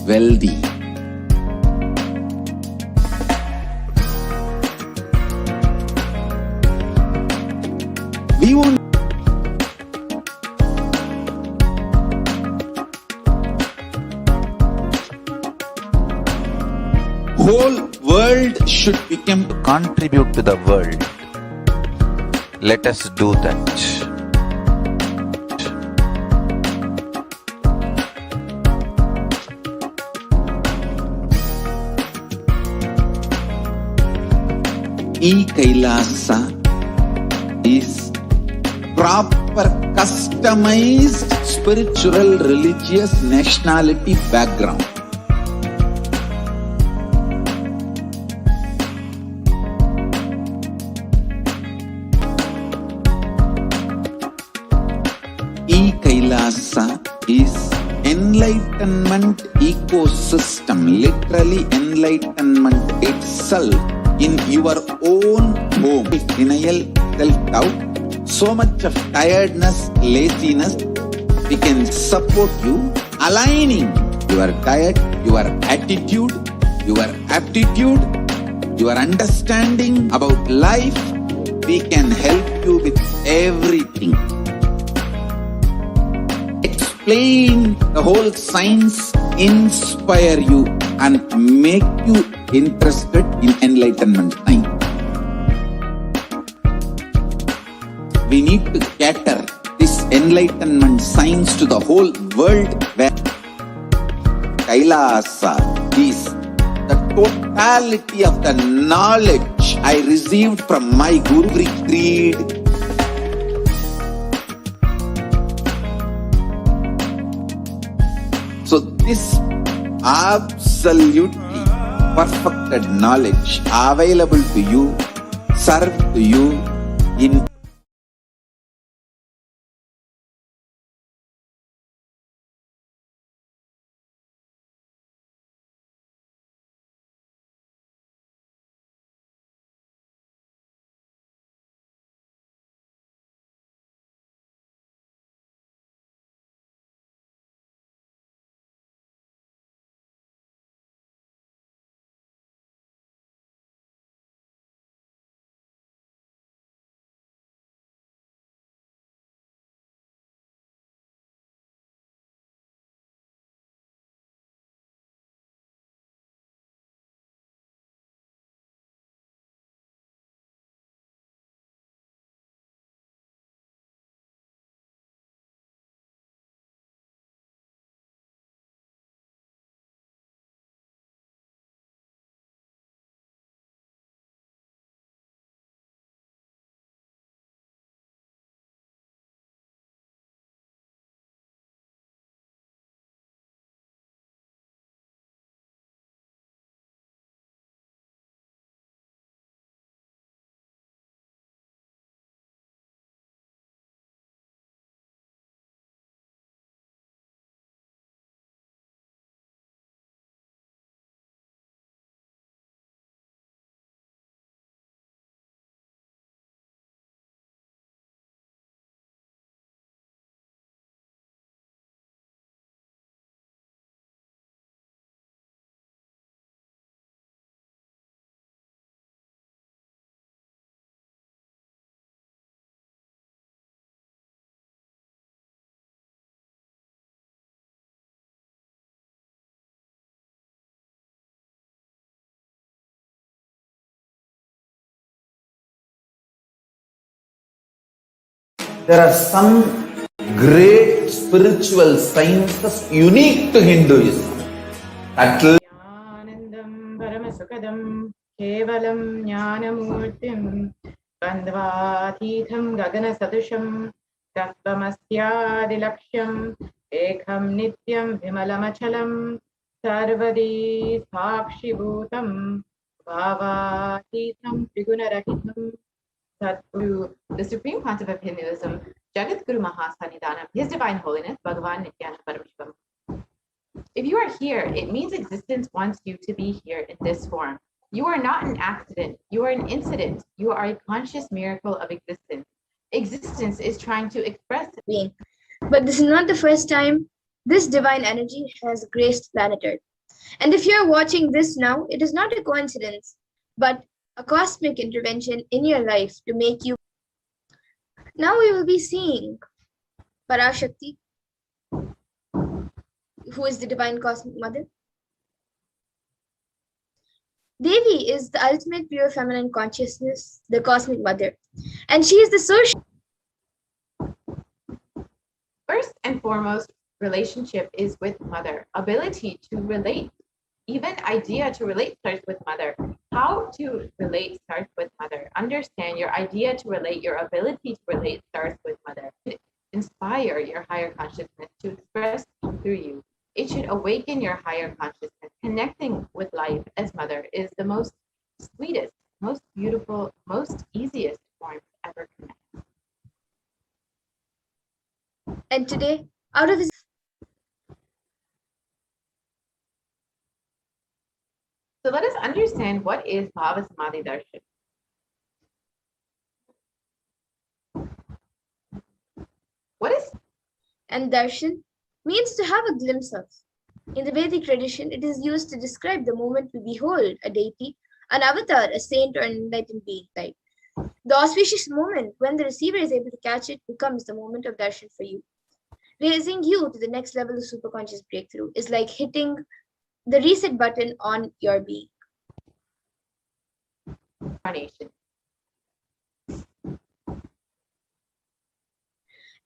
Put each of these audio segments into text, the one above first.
wealthy. We won't. Whole world should become contribute to the world. Let us do that. E-Kailasa is proper customized spiritual, religious, nationality background. E-Kailasa is enlightenment ecosystem, literally enlightenment itself in your own home. Denial, self-doubt, so much of tiredness, laziness, we can support you, aligning your diet, your attitude, your aptitude, your understanding about life. We can help you with everything. Explain the whole science, inspire you and make you interested in enlightenment time. We need to cater this enlightenment science to the whole world, where Kailasa is the totality of the knowledge I received from my Guru Creed. So this absolutely perfected knowledge available to you, served to you in there are some great spiritual sciences unique to Hinduism. Anandam Paramasukadam Kevalam Jnanamurtim Bandvathitham Gagana Sadusham Tattvamasyaadilaksham Ekam Nityam Vimalamachalam Sarvadi Sakshibhutam Bhavathitham Trigunarahitam Sadguru, the Supreme Concept of Hinduism, Jagat Guru Mahasannidhanam, His Divine Holiness, Bhagavan Nithyananda Paramashivam. If you are here, it means existence wants you to be here in this form. You are not an accident. You are an incident. You are a conscious miracle of existence. Existence is trying to express being. But this is not the first time this divine energy has graced planet Earth. And if you're watching this now, it is not a coincidence, but a cosmic intervention in your life to make you. Now we will be seeing Parashakti, who is the divine cosmic mother. Devi is the ultimate pure feminine consciousness, the cosmic mother, and she is the source. First and foremost, relationship is with mother. Ability to relate, even idea to relate starts with mother. How to relate starts with mother. Understand your idea to relate, your ability to relate starts with mother. Inspire your higher consciousness to express through you. It should awaken your higher consciousness. Connecting with life as mother is the most sweetest, most beautiful, most easiest form to ever connect. And today, out of his. So let us understand what is Bhava Samadhi Darshan. What is? And darshan means to have a glimpse of. In the Vedic tradition, it is used to describe the moment we behold a deity, an avatar, a saint, or an enlightened being. Right? The auspicious moment when the receiver is able to catch it becomes the moment of darshan for you. Raising you to the next level of superconscious breakthrough is like hitting the reset button on your being. Incarnation.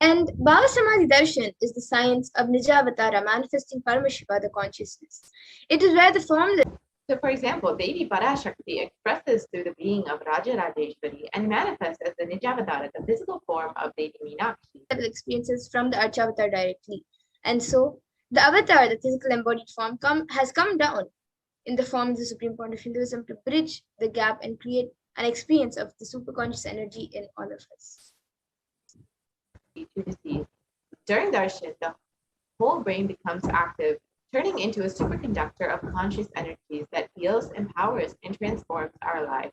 And Bhava Samadhi Darshan is the science of Nijavatara manifesting Paramashiva, the consciousness. It is where the formless. So, for example, Devi Parashakti expresses through the being of Raja Rajeshwari and manifests as the Nijavatara, the physical form of Devi Meenakshi. Experiences from the Archavatar directly. And so, the avatar, the physical embodied form, has come down in the form of the supreme point of Hinduism to bridge the gap and create an experience of the superconscious energy in all of us. To deceive. During darshan, the whole brain becomes active, turning into a superconductor of conscious energies that heals, empowers, and transforms our life.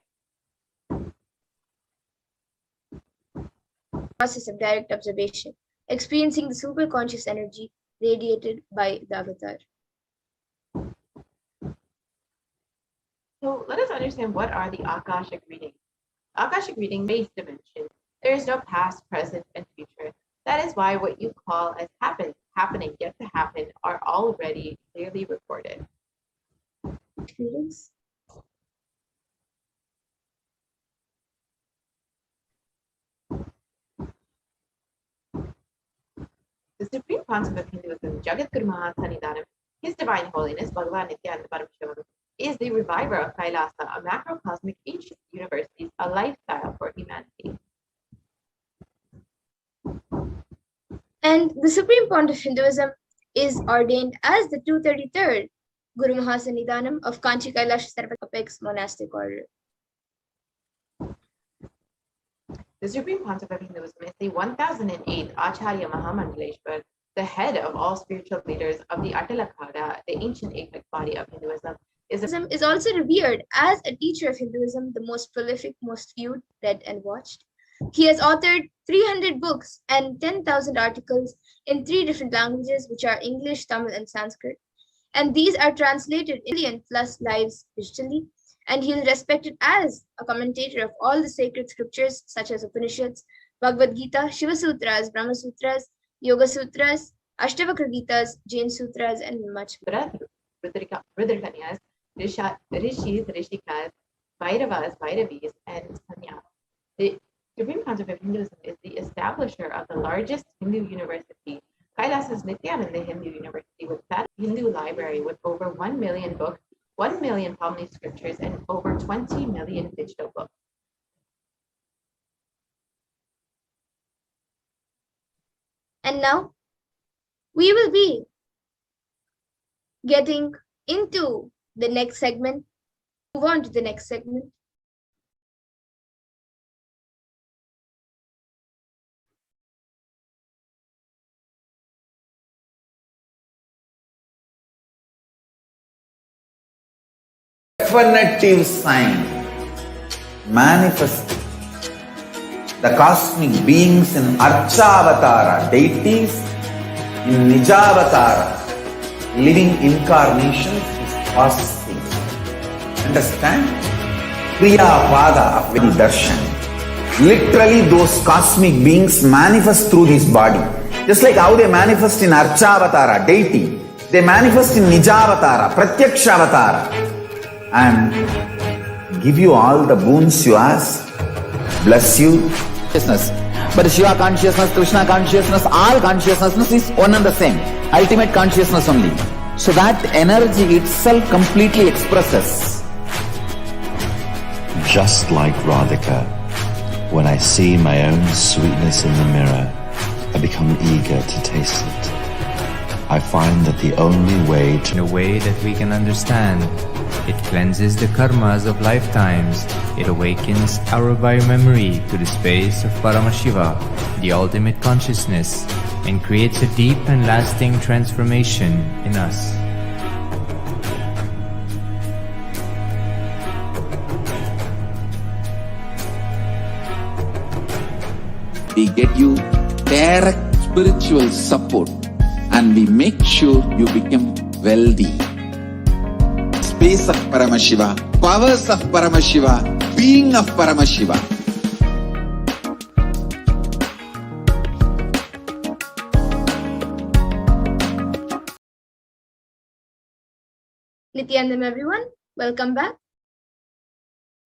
Process of direct observation, experiencing the superconscious energy radiated by the avatar. So let us understand what are the Akashic readings. Akashic reading base dimension. There is no past, present, and future. That is why what you call as happening, yet to happen, are already clearly recorded. Readings. The Supreme Concept of Hinduism, Jagadguru Mahasanidanam, His Divine Holiness, Bhagavan Nithyananda Paramashivam, is the reviver of Kailasa, a macrocosmic ancient university, a lifestyle for humanity. And the Supreme Point of Hinduism is ordained as the 233rd Guru Mahasanidanam of Kanchi Kailash Apex monastic order. The Supreme Concept of Hinduism is the 1008th Acharya Mahamandaleshwar, the head of all spiritual leaders of the Atalakada, the ancient apex body of Hinduism. Is also revered as a teacher of Hinduism, the most prolific, most viewed, read, and watched. He has authored 300 books and 10,000 articles in 3 different languages, which are English, Tamil, and Sanskrit. And these are translated in 1 million plus lives digitally. And he is respected as a commentator of all the sacred scriptures, such as Upanishads, Bhagavad Gita, Shiva Sutras, Brahma Sutras, Yoga Sutras, Ashtavakra Gitas, Jain Sutras, and much more. Rudrakanyas, Rishis, Rishikas, Bhairavas, Bhairavis, and Sanyas. The Supreme Concept of Hinduism is the establisher of the largest Hindu university, Kailasa's Nithyananda Hindu University, with that Hindu library with over 1 million books, 1 million Pali scriptures, and over 20 million digital books. And now we will be getting into the next segment. Move on to the next segment. Definitive sign manifesting the cosmic beings in Archavatara, deities in Nijavatara, living incarnations, is causes things. Understand? Kriya Pada of Vedi Darshan. Literally, those cosmic beings manifest through this body. Just like how they manifest in Archavatara, deity, they manifest in Nijavatara, Pratyakshavatara, and give you all the boons you ask, bless you. Consciousness. But Shiva consciousness, Krishna consciousness, all consciousness is one and the same. Ultimate consciousness only. So that energy itself completely expresses. Just like Radhika, when I see my own sweetness in the mirror, I become eager to taste it. I find that the only way to in a way that we can understand. It cleanses the karmas of lifetimes. It awakens our biomemory to the space of Paramashiva, the ultimate consciousness, and creates a deep and lasting transformation in us. We get you direct spiritual support and we make sure you become wealthy. Space of Paramashiva, powers of Paramashiva, being of Paramashiva. Nithyanandam everyone, welcome back.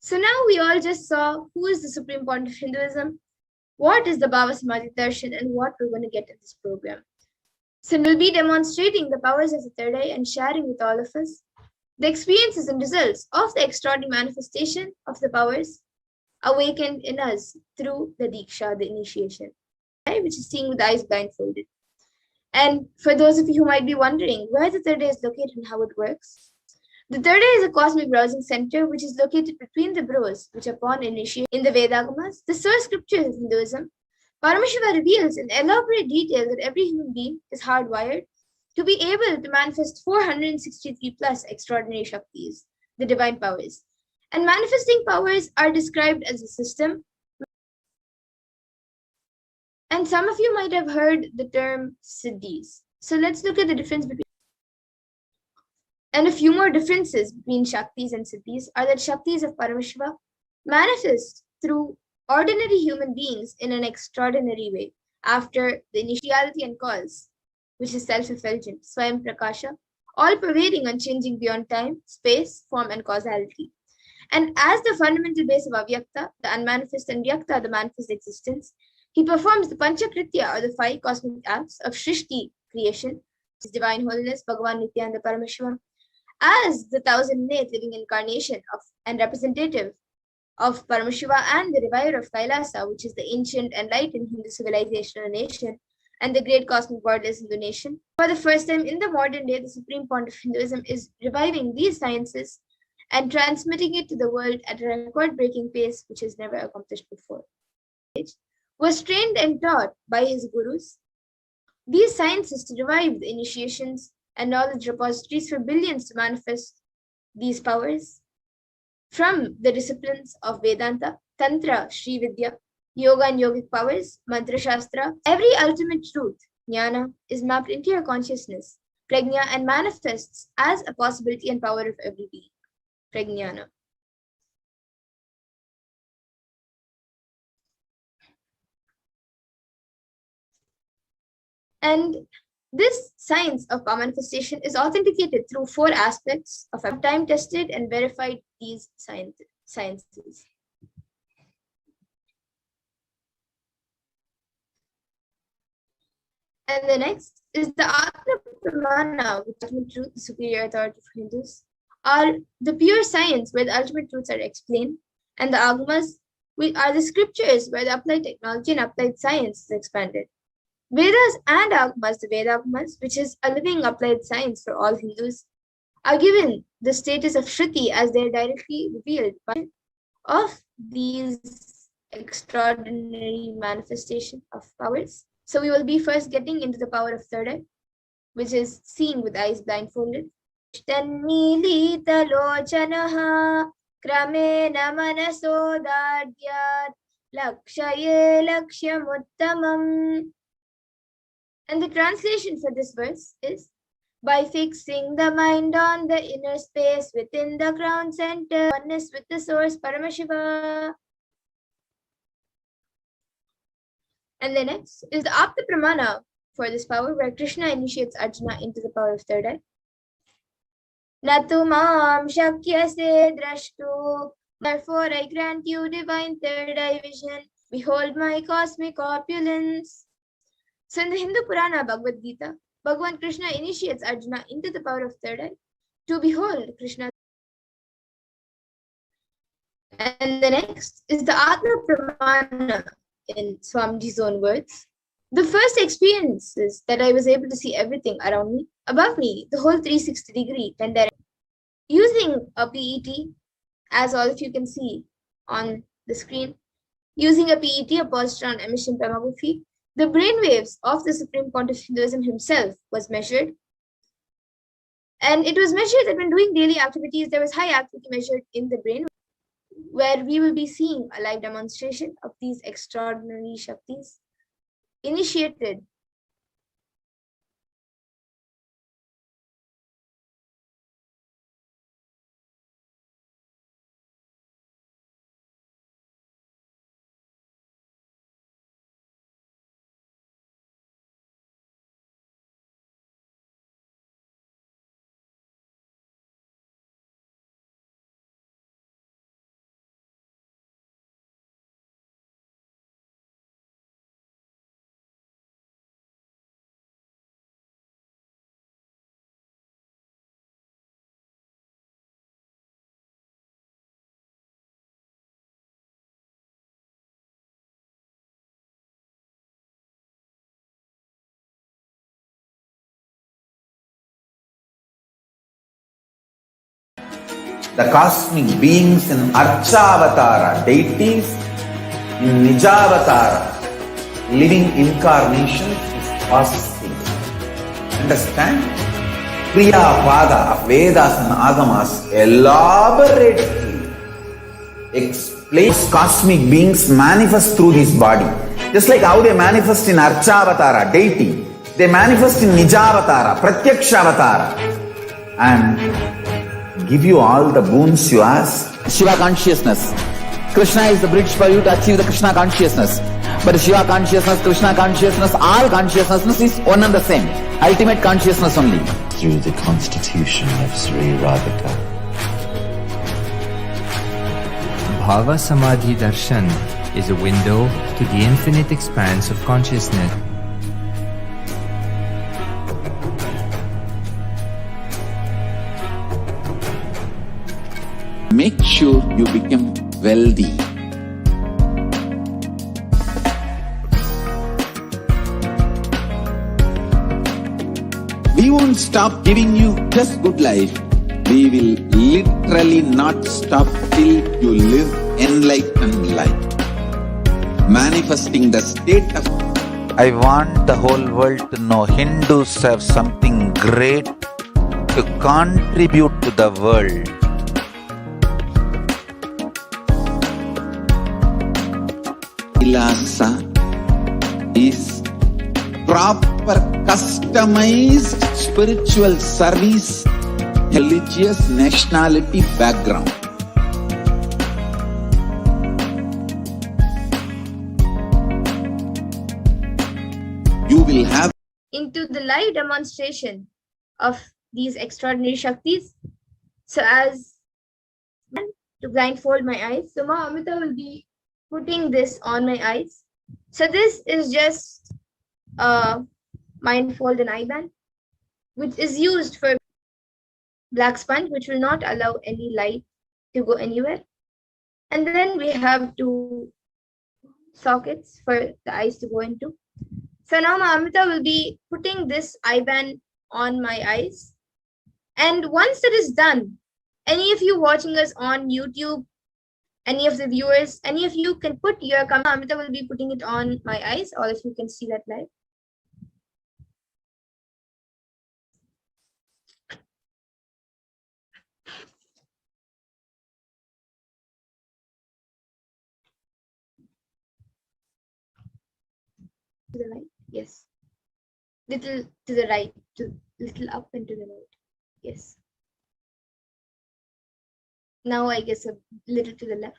So now we all just saw who is the Supreme Point of Hinduism, what is the Bhava Samadhi Darshan, and what we're going to get in this program. So we'll be demonstrating the powers of the third eye and sharing with all of us the experiences and results of the extraordinary manifestation of the powers awakened in us through the Diksha, the initiation, right, which is seeing with the eyes blindfolded. And for those of you who might be wondering where the third eye is located and how it works, the third eye is a cosmic browsing center which is located between the brows, which upon initiation in the Vedagamas, the source scriptures of Hinduism, Paramashiva reveals in elaborate detail that every human being is hardwired to be able to manifest 463 plus extraordinary Shaktis, the divine powers. And manifesting powers are described as a system. And some of you might have heard the term Siddhis. So let's look at the difference between. And a few more differences between Shaktis and Siddhis are that Shaktis of Paramashiva manifest through ordinary human beings in an extraordinary way after the initiality and cause, which is self-effulgent, Swayam Prakasha, all pervading, unchanging beyond time, space, form, and causality. And as the fundamental base of Avyakta, the unmanifest, and Vyakta, the manifest existence, he performs the Panchakritya, or the 5 cosmic acts of Shrishti, creation, his divine holiness, Bhagavan Nithyananda Paramashivam, as the 1000th living incarnation of and representative of Paramashiva and the reviver of Kailasa, which is the ancient enlightened Hindu civilization or nation, and the great cosmic borderless Hindu nation. For the first time in the modern day, the Supreme Point of Hinduism is reviving these sciences and transmitting it to the world at a record-breaking pace, which is never accomplished before. Was trained and taught by his gurus. These sciences to revive the initiations and knowledge repositories for billions to manifest these powers from the disciplines of Vedanta, Tantra, Sri Vidya, Yoga and Yogic powers, Mantra Shastra. Every ultimate truth, Jnana, is mapped into your consciousness, Prajna, and manifests as a possibility and power of every being, Prajnana. And this science of power manifestation is authenticated through 4 aspects of time-tested and verified these sciences. And the next is the Atma Pramana, which is ultimate truth, the superior authority for Hindus, are the pure science where the ultimate truths are explained, and the Agamas are the scriptures where the applied technology and applied science is expanded. Vedas and Agamas, the Vedagamas, which is a living applied science for all Hindus, are given the status of Shruti as they are directly revealed by of these extraordinary manifestation of powers. So we will be first getting into the power of third eye, which is seeing with eyes blindfolded. Kramena manaso dadyat lakshaye lakshyamuttamam. And the translation for this verse is, By fixing the mind on the inner space within the ground center, oneness with the source Paramashiva. And the next is the Apta Pramana for this power, where Krishna initiates Arjuna into the power of third eye. Natu mam shakyase drashtu, therefore I grant you divine third eye vision. Behold my cosmic opulence. So in the Hindu Purana Bhagavad Gita, Bhagavan Krishna initiates Arjuna into the power of third eye to behold Krishna. And the next is the Atma Pramana in Swamiji's own words. The first experience is that I was able to see everything around me, above me, the whole 360-degree, and that using a PET, as all of you can see on the screen, using a PET, a positron emission tomography, the brainwaves of the Supreme Pontiff Hinduism himself was measured. And it was measured that when doing daily activities, there was high activity measured in the brain, where we will be seeing a live demonstration of these extraordinary Shaktis initiated. The cosmic beings in Archavatara, deities in Nijavatara, living incarnations is fasting. Understand? Kriya Pada of Vedas and Agamas elaborately explains cosmic beings manifest through this body. Just like how they manifest in Archavatara, deity, they manifest in Nijavatara, Pratyakshavatara, and give you all the boons you ask. Shiva consciousness. Krishna is the bridge for you to achieve the Krishna consciousness. But Shiva consciousness, Krishna consciousness, all consciousness is one and the same. Ultimate consciousness only. Through the constitution of Sri Radhika. Bhava Samadhi Darshan is a window to the infinite expanse of consciousness. Make sure you become wealthy. We won't stop giving you just good life. We will literally not stop till you live enlightened life. Manifesting the state of... I want the whole world to know Hindus have something great to contribute to the world. Vilasa is proper customized spiritual service, religious nationality background. You will have into the live demonstration of these extraordinary Shaktis. So as to blindfold my eyes, so Ma Amrita will be putting this on my eyes. So this is just a blindfold and eye band, which is used for black sponge, which will not allow any light to go anywhere. And then we have two sockets for the eyes to go into. So now Ma Amrita will be putting this eye band on my eyes. And once that is done, any of you watching us on YouTube, any of the viewers, any of you can put your comment. Amrita will be putting it on my eyes. All of you can see that live. To the right, yes. Little to the right, to little up and to the right. Yes. Now I guess a little to the left.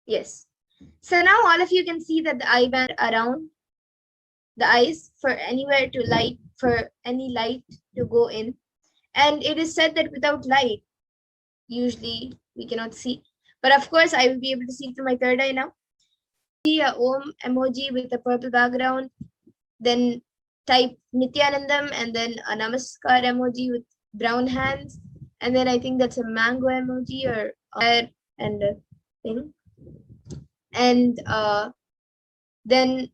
Yes. So now all of you can see that the eye band around the eyes for anywhere to light, for any light to go in. And it is said that without light, usually we cannot see. But of course, I will be able to see through my third eye now. See a Om emoji with a purple background, then type Nithyanandam and then a Namaskar emoji with brown hands. And then I think that's a mango emoji or and a thing. And then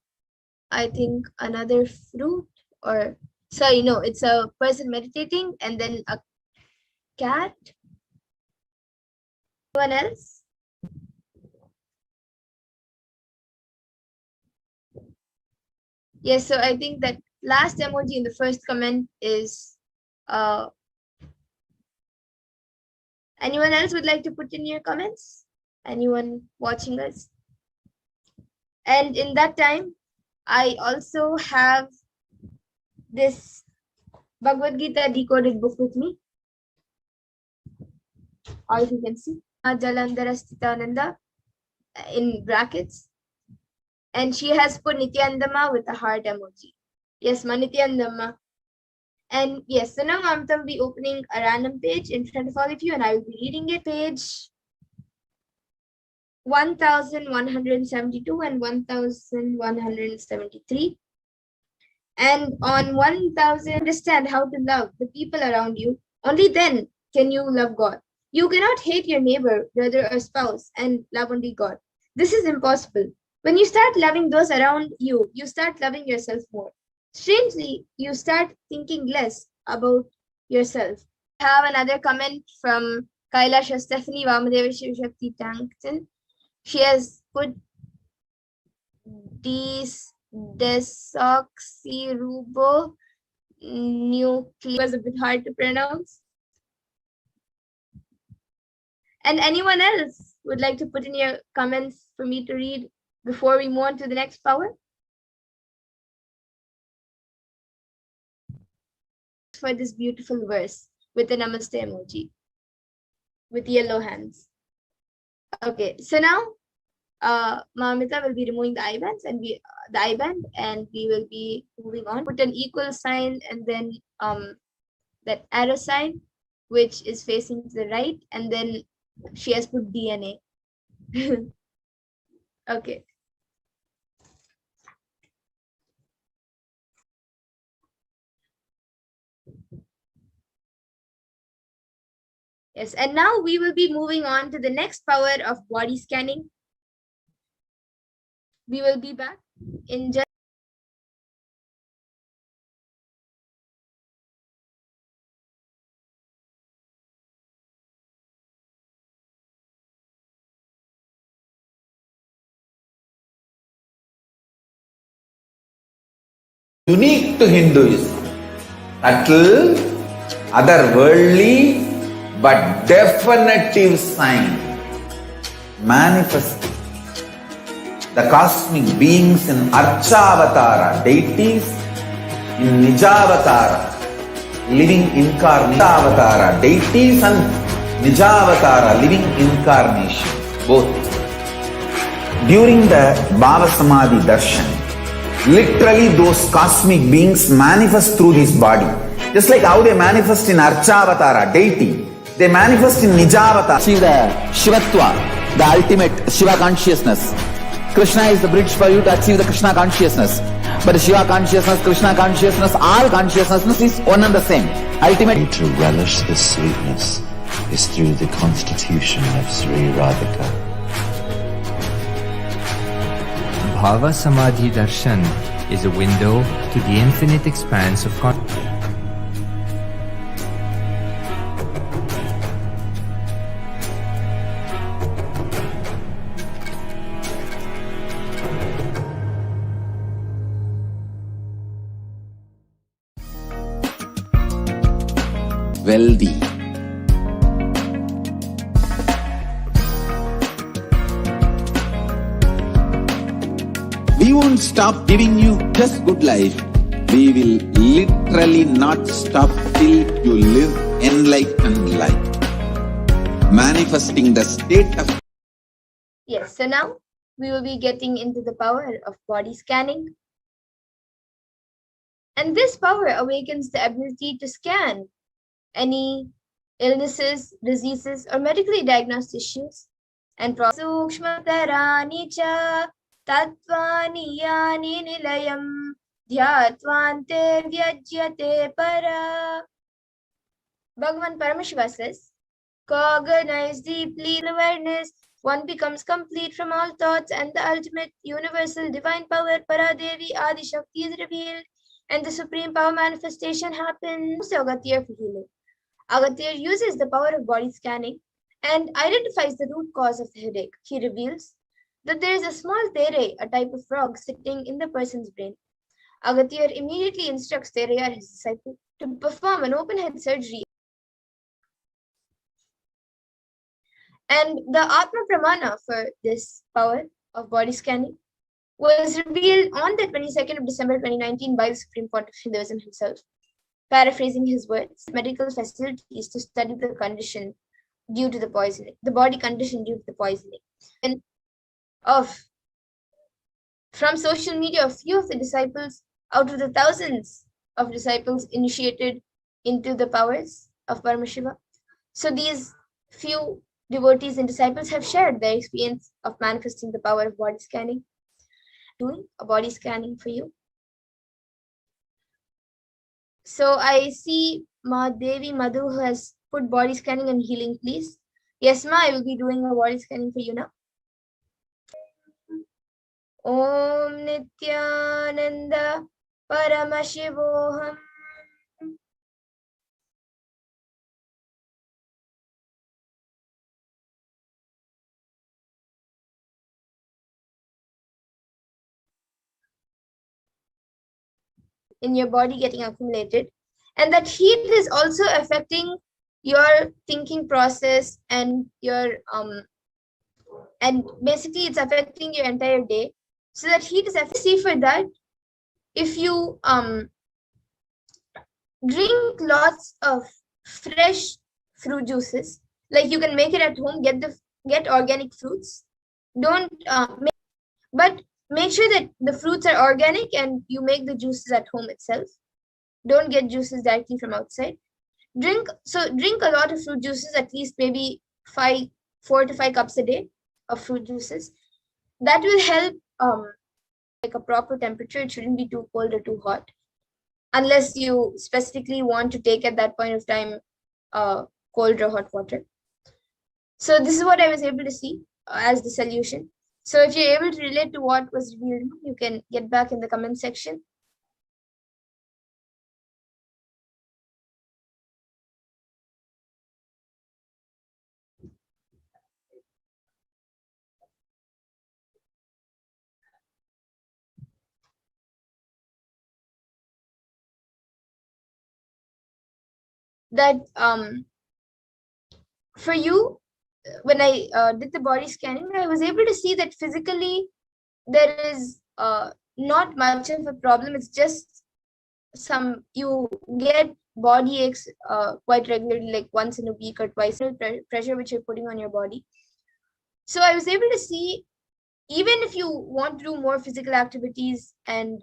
I think another fruit or sorry, no, it's a person meditating and then a cat. Anyone else? Yes, so I think that last emoji in the first comment is anyone else would like to put in your comments? Anyone watching us? And in that time, I also have this Bhagavad Gita decoded book with me. Or if you can see, Jalandhara Sthitananda in brackets. And she has put Nityanandama with a heart emoji. Yes, Nityanandama. And yes, so now I'm going to be opening a random page in front of all of you and I will be reading it. Page 1172 and 1173. And on 1000, understand how to love the people around you. Only then can you love God. You cannot hate your neighbor, brother, or spouse and love only God. This is impossible. When you start loving those around you, you start loving yourself more. Strangely, you start thinking less about yourself. I have another comment from Kailasha Stephanie Vamadeva Shivashakti Tankton. She has put desoxyribonucleic was a bit hard to pronounce. And anyone else would like to put in your comments for me to read before we move on to the next power? For this beautiful verse with the Namaste emoji with yellow hands. Okay, so now Mamita will be removing the eye bands and the eye band and we will be moving on. Put an equal sign and then that arrow sign which is facing to the right and then she has put DNA. Okay. Yes, and now we will be moving on to the next power of body scanning. We will be back in just unique to Hinduism. Subtle, otherworldly, but definitive sign manifesting the cosmic beings in Archavatara, deities in Nijavatara, living incarnation. Avatara, deities and Nijavatara, living incarnation, both. During the Bhava Samadhi Darshan, literally those cosmic beings manifest through this body. Just like how they manifest in Archavatara, deity, they manifest in Nijavatara. See the Shivatva, the ultimate Shiva consciousness. Krishna is the bridge for you to achieve the Krishna consciousness. But the Shiva consciousness, Krishna consciousness, all consciousness is one and the same. Ultimate. To relish the sweetness is through the constitution of Sri Radhika. Bhava Samadhi Darshan is a window to the infinite expanse of consciousness. Wealthy. We won't stop giving you just good life. We will literally not stop till you live enlightened life. Manifesting the state of... Yes, so now we will be getting into the power of body scanning. And this power awakens the ability to scan any illnesses, diseases, or medically diagnosed issues and Sukshmatarani cha tattvani yani nilayam dhyatvante vyajyate para. Bhagavan Paramashiva says, cognize deeply in awareness, one becomes complete from all thoughts, and the ultimate universal divine power, Paradevi Adi Shakti, is revealed, and the supreme power manifestation happens. Agatya for healing. Agatya uses the power of body scanning and identifies the root cause of the headache. He reveals that there is a small tere, a type of frog, sitting in the person's brain. Agatya immediately instructs Tereya, his disciple, to perform an open head surgery. And the Atma Pramana for this power of body scanning was revealed on the 22nd of December 2019 by the Supreme Court of Hinduism himself. Paraphrasing his words, medical facilities to study the condition due to the poisoning, the body condition due to the poisoning. And from social media, a few of the disciples out of the thousands of disciples initiated into the powers of Paramashiva. So these few devotees and disciples have shared their experience of manifesting the power of body scanning. Doing a body scanning for you. So I see Ma Devi Madhu who has put body scanning and healing, please. Yes, Ma, I will be doing a body scanning for you now. Om Nithyananda Paramashivoham. In your body getting accumulated, and that heat is also affecting your thinking process and your and basically it's affecting your entire day. So that heat is affecting. For that, if you drink lots of fresh fruit juices, like you can make it at home, get organic fruits. Don't but make sure that the fruits are organic and you make the juices at home itself. Don't get juices directly from outside. Drink a lot of fruit juices, at least maybe 4 to 5 cups a day of fruit juices. That will help like a proper temperature. It shouldn't be too cold or too hot, unless you specifically want to take at that point of time cold or hot water. So this is what I was able to see as the solution. So if you're able to relate to what was revealed, you can get back in the comment section. That for you, when I did the body scanning, I was able to see that physically there is not much of a problem. It's just you get body aches quite regularly, like once in a week or twice, pressure which you're putting on your body. So I was able to see, even if you want to do more physical activities and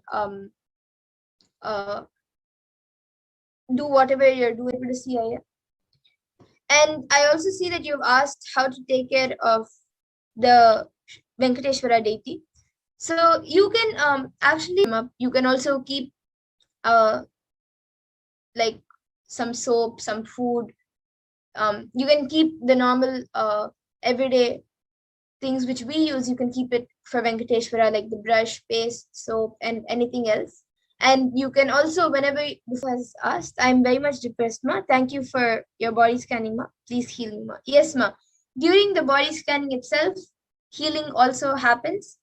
do whatever you're doing, able to see. And I also see that you've asked how to take care of the Venkateshwara deity. So you can actually, you can also keep like some soap, some food. You can keep the normal everyday things which we use. You can keep it for Venkateshwara, like the brush, paste, soap, and anything else. And you can also, whenever this was asked, I'm very much depressed, Ma. Thank you for your body scanning, Ma. Please heal me, Ma. Yes, Ma. During the body scanning itself, healing also happens.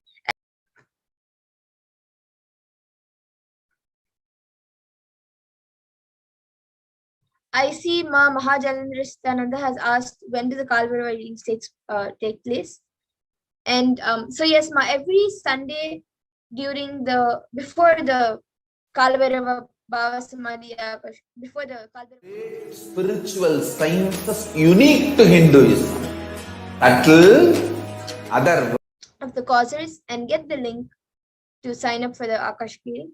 I see Ma Mahajalendra Nithyananda has asked, when do the Kalvarava readings take place? And so yes, Ma, every Sunday before the Kalabhairava Bhava Samadhi, before the Kalabhairava. Spiritual sciences unique to Hinduism. Until other Of the causes and get the link to sign up for the Akashic reading.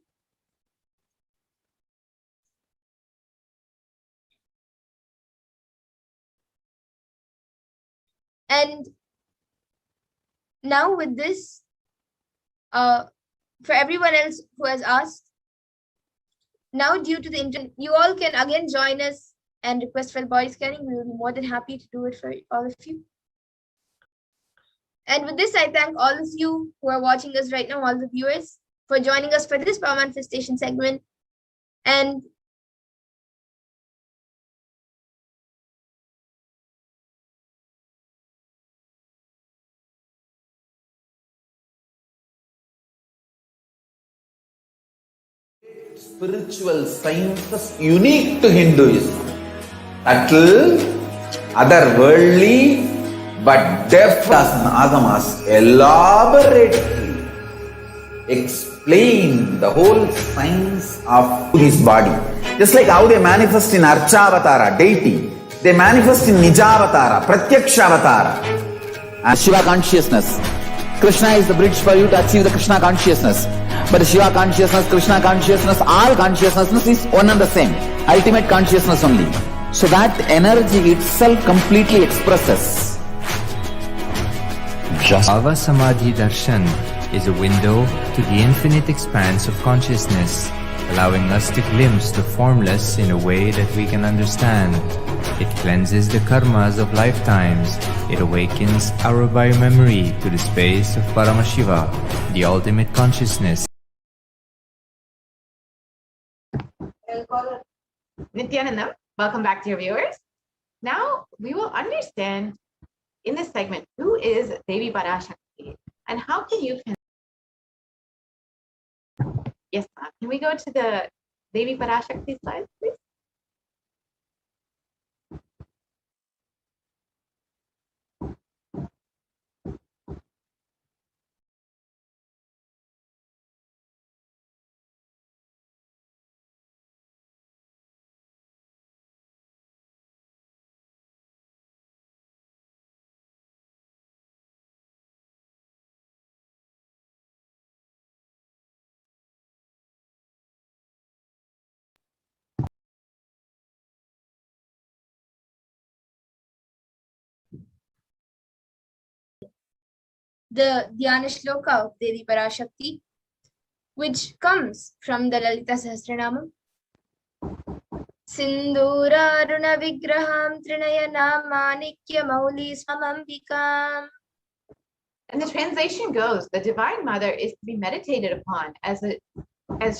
And now with this, for everyone else who has asked, now due to the internet, you all can again join us and request for the body scanning. We will be more than happy to do it for all of you. And with this, I thank all of you who are watching us right now, all the viewers, for joining us for this power manifestation segment. And spiritual sciences unique to Hinduism. Until otherworldly but depth agamas elaborately explain the whole science of his body. Just like how they manifest in Archavatara, deity, they manifest in Nijavatara, Pratyakshavatara. And Shiva consciousness. Krishna is the bridge for you to achieve the Krishna consciousness. But Shiva consciousness, Krishna consciousness, all consciousness is one and the same. Ultimate consciousness only. So that energy itself completely expresses. Just Bhava Samadhi Darshan is a window to the infinite expanse of consciousness, allowing us to glimpse the formless in a way that we can understand. It cleanses the karmas of lifetimes. It awakens our biomemory to the space of Paramashiva, the ultimate consciousness. Nithyananda, welcome back to your viewers. Now we will understand in this segment who is Devi Parashakti and how can you Yes, ma'am. Can we go to the Devi Parashakti slide, please? the Dhyana Shloka of Devi Parashakti, which comes from the Lalita Sahasranamam. Sindhuraruna Vigraham Trinayana Manikya Mauli Samambikam. And the translation goes, the Divine Mother is to be meditated upon as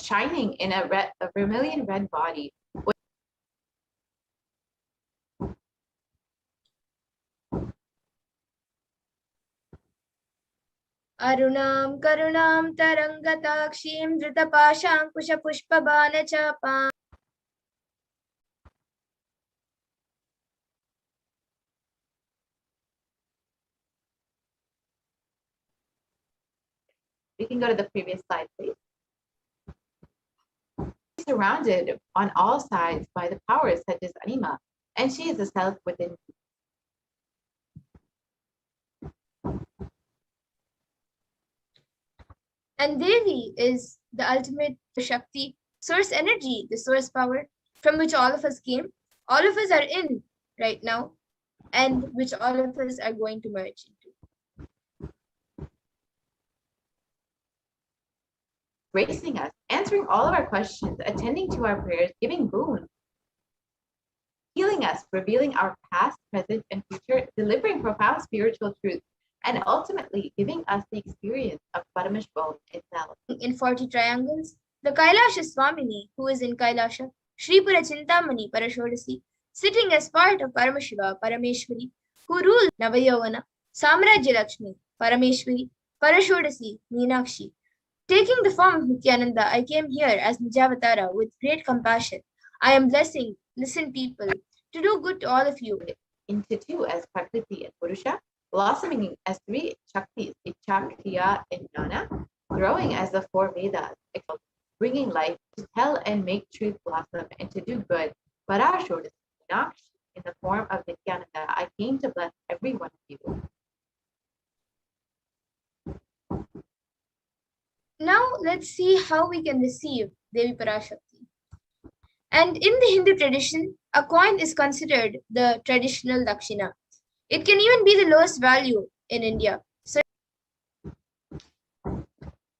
shining in a vermilion red body. Arunam Karunam Tarangatakshim Dritapashankusha Pushpabana Chapam. We can go to the previous slide, please. She's surrounded on all sides by the powers such as Anima, and she is the self within. And Devi is the ultimate Shakti, source energy, the source power from which all of us came, all of us are in right now, and which all of us are going to merge into. Gracing us, answering all of our questions, attending to our prayers, giving boons, healing us, revealing our past, present, and future, delivering profound spiritual truths, and ultimately giving us the experience of Paramashivoham itself. In 40 triangles, the Kailasha Swamini, who is in Kailasha, Shripura Chintamani Parashodasi, sitting as part of Paramashiva, Parameshwari, who rules Navayavana, Samrajya Lakshmi, Parameshwari, Parashodasi, Meenakshi. Taking the form of Nithyananda, I came here as Nijavatara with great compassion. I am blessing, listen people, to do good to all of you. Into two as Prakriti and Purusha, blossoming as three Shaktis, Ichcha, Kriya, and Jnana, growing as the four Vedas, bringing life to tell and make truth blossom and to do good. Parashakti, in the form of Nithyananda, I came to bless every one of you. Now let's see how we can receive Devi Parashakti. And in the Hindu tradition, a coin is considered the traditional dakshina. It can even be the lowest value in India. So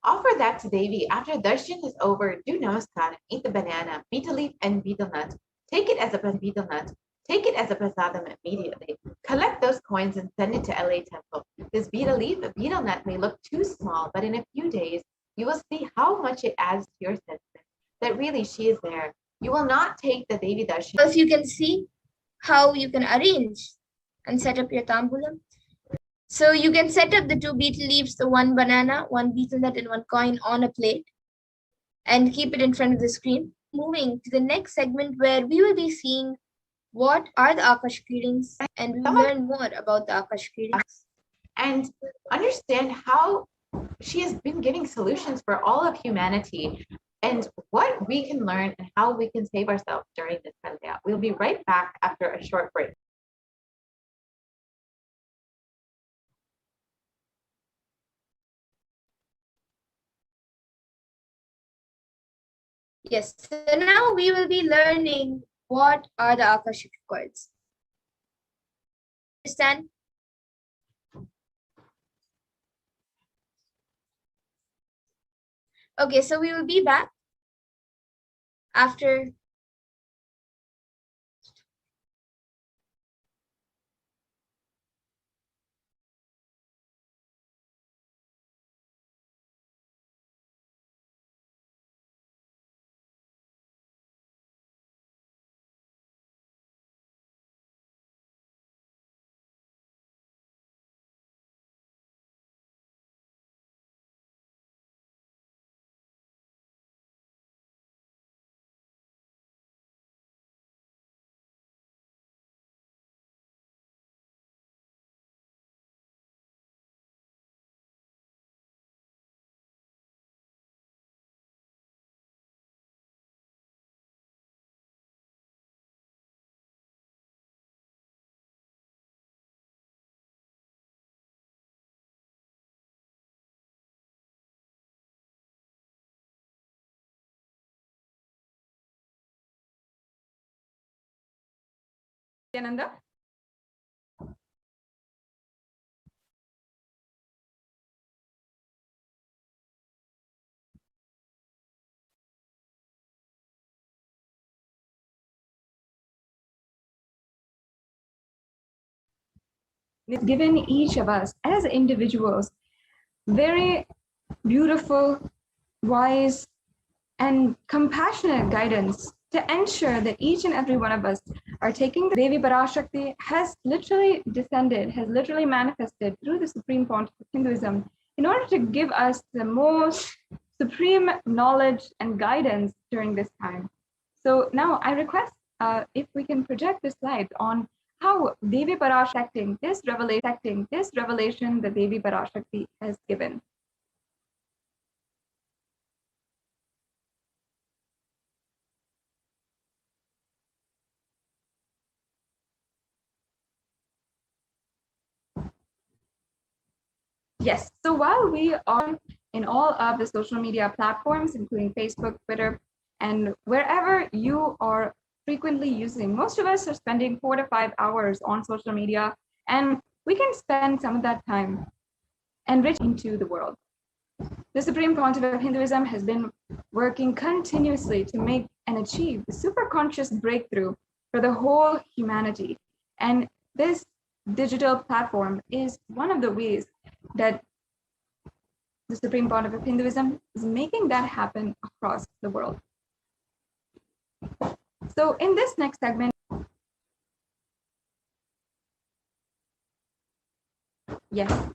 offer that to Devi after darshan is over. Do namaskar, eat the banana, betel leaf, and betel nut. Take it as a betel nut. Take it as a prasadam immediately. Collect those coins and send it to LA Temple. This betel leaf, betel nut may look too small, but in a few days, you will see how much it adds to your sentiment that really she is there. You will not take the Devi darshan. if you can see how you can arrange and set up your tambulam. So you can set up the two betel leaves, the one banana, one betel nut, and one coin on a plate and keep it in front of the screen. Moving to the next segment where we will be seeing what are the Akashic readings and we will learn more about the Akashic readings. And understand how she has been giving solutions for all of humanity and what we can learn and how we can save ourselves during this pandemic. We'll be right back after a short break. Yes, so now we will be learning what are the Akashic records. Understand? Okay, so we will be back after Nithyananda. It's given each of us as individuals very beautiful, wise, and compassionate guidance to ensure that each and every one of us are taking the Devi Parashakti has literally descended, has literally manifested through the Supreme Pontiff of Hinduism in order to give us the most supreme knowledge and guidance during this time. So now I request if we can project the slides on how Devi Parashakti, this revelation that Devi Parashakti has given. Yes, so while we are in all of the social media platforms, including Facebook, Twitter, and wherever you are frequently using, most of us are spending 4 to 5 hours on social media, and we can spend some of that time enriching into the world. The Supreme Pontiff of Hinduism has been working continuously to make and achieve the superconscious breakthrough for the whole humanity. And this digital platform is one of the ways that the Supreme Pontiff of Hinduism is making that happen across the world. So in this next segment, yes,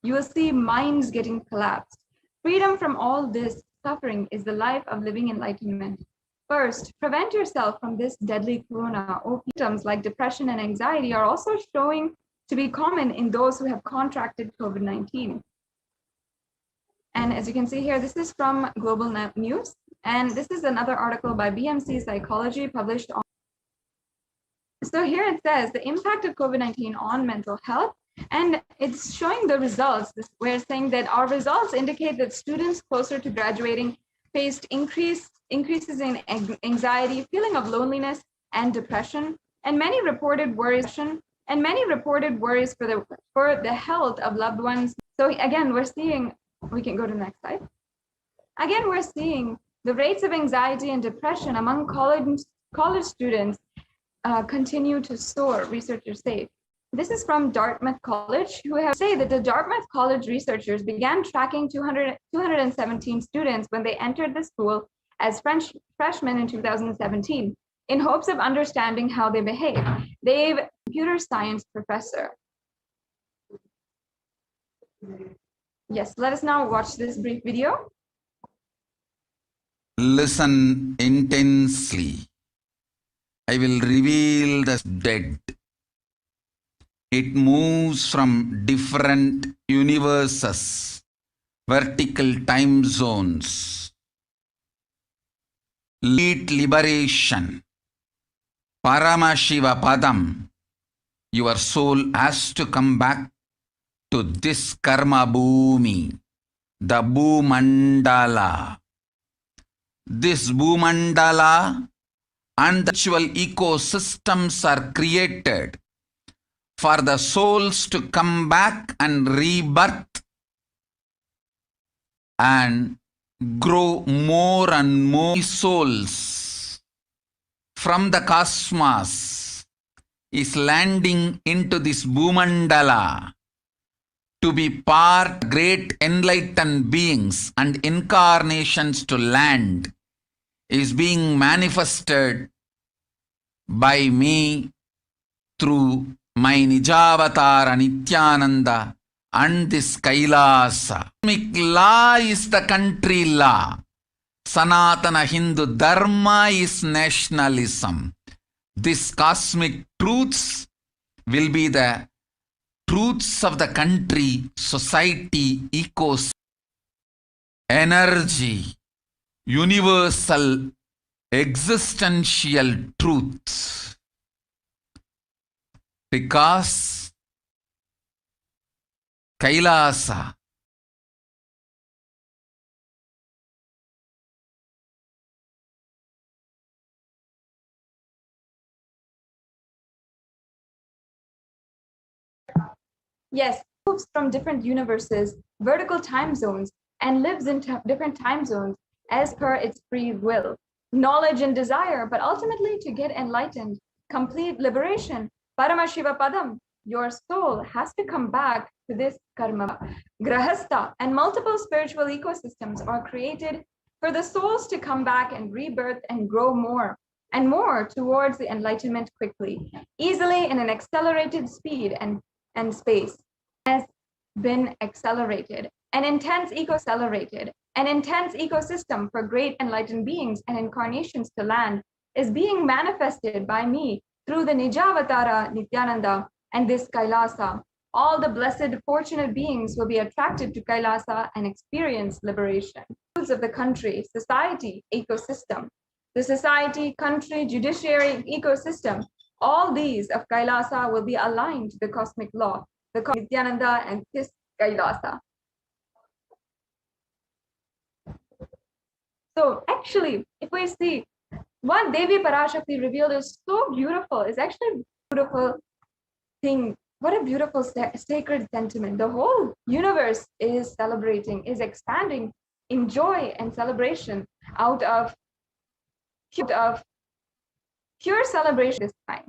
you will see minds getting collapsed. Freedom from all this suffering is the life of living enlightenment. First, prevent yourself from this deadly corona. Symptoms like depression and anxiety are also showing to be common in those who have contracted COVID-19. And as you can see here, this is from Global News. And this is another article by BMC Psychology published on. So here it says the impact of COVID-19 on mental health. And it's showing the results. We're saying that our results indicate that students closer to graduating faced increases in anxiety, feeling of loneliness and depression, and many reported worries for the health of loved ones. So again, we're seeing, we can go to the next slide. Again, we're seeing the rates of anxiety and depression among college students continue to soar, researchers say. This is from Dartmouth College, who have say that the Dartmouth College researchers began tracking 217 students when they entered the school as freshmen in 2017, in hopes of understanding how they behave. They've a computer science professor. Yes, let us now watch this brief video. Listen intensely. I will reveal the dead. It moves from different universes, vertical time zones. Lead liberation. Paramashivoham. Your soul has to come back to this karma bhumi, the Bhumandala. This Bhumandala and the actual ecosystems are created for the souls to come back and rebirth and grow more and more. Souls from the cosmos is landing into this Bhumandala to be part great enlightened beings and incarnations to land is being manifested by me through my Nijavatara Nithyananda and this Kailasa. Cosmic law is the country law. Sanatana Hindu Dharma is nationalism. These cosmic truths will be the truths of the country, society, ecosystem, energy, universal, existential truths. Because Kailasa, Yes, moves from different universes, vertical time zones, and lives in different time zones as per its free will, knowledge and desire, but ultimately to get enlightened, complete liberation. Paramashivoham, your soul has to come back to this karma. Grahastha and multiple spiritual ecosystems are created for the souls to come back and rebirth and grow more and more towards the enlightenment quickly, easily in an accelerated speed and space has been accelerated. An intense ecosystem for great enlightened beings and incarnations to land is being manifested by me through the Nijavatara Nithyananda and this Kailasa. All the blessed, fortunate beings will be attracted to Kailasa and experience liberation. Of the country, society, ecosystem. The society, country, judiciary, ecosystem, all these of Kailasa will be aligned to the cosmic law, the Nithyananda and this Kailasa. So actually, if we see what Devi Parashakti revealed is so beautiful, it's actually a beautiful thing. What a beautiful sacred sentiment. The whole universe is celebrating, is expanding in joy and celebration out of pure celebration this time.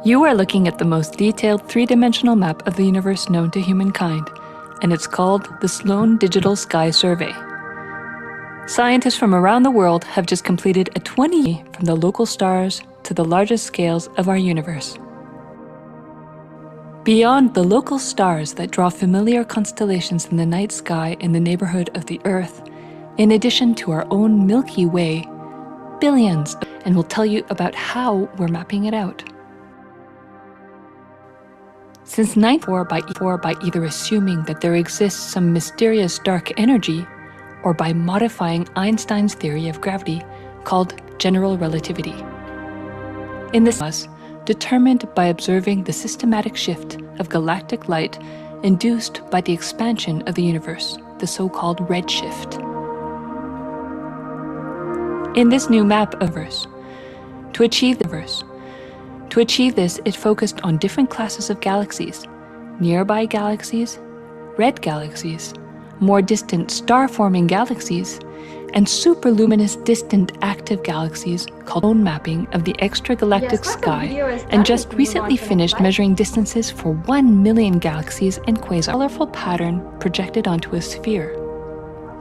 You are looking at the most detailed three-dimensional map of the universe known to humankind, and it's called the Sloan Digital Sky Survey. Scientists from around the world have just completed a 20 from the local stars to the largest scales of our universe. Beyond the local stars that draw familiar constellations in the night sky in the neighborhood of the Earth, in addition to our own Milky Way, billions, and we'll tell you about how we're mapping it out. Since 94 by either assuming that there exists some mysterious dark energy or by modifying Einstein's theory of gravity called general relativity. In this was determined by observing the systematic shift of galactic light induced by the expansion of the universe, the so-called redshift. In this new map of verse, to achieve this, it focused on different classes of galaxies, nearby galaxies, red galaxies, more distant star-forming galaxies, and superluminous distant active galaxies called zone mapping of the extragalactic sky, and just recently finished measuring distances for 1 million galaxies and quasars. A colorful pattern projected onto a sphere.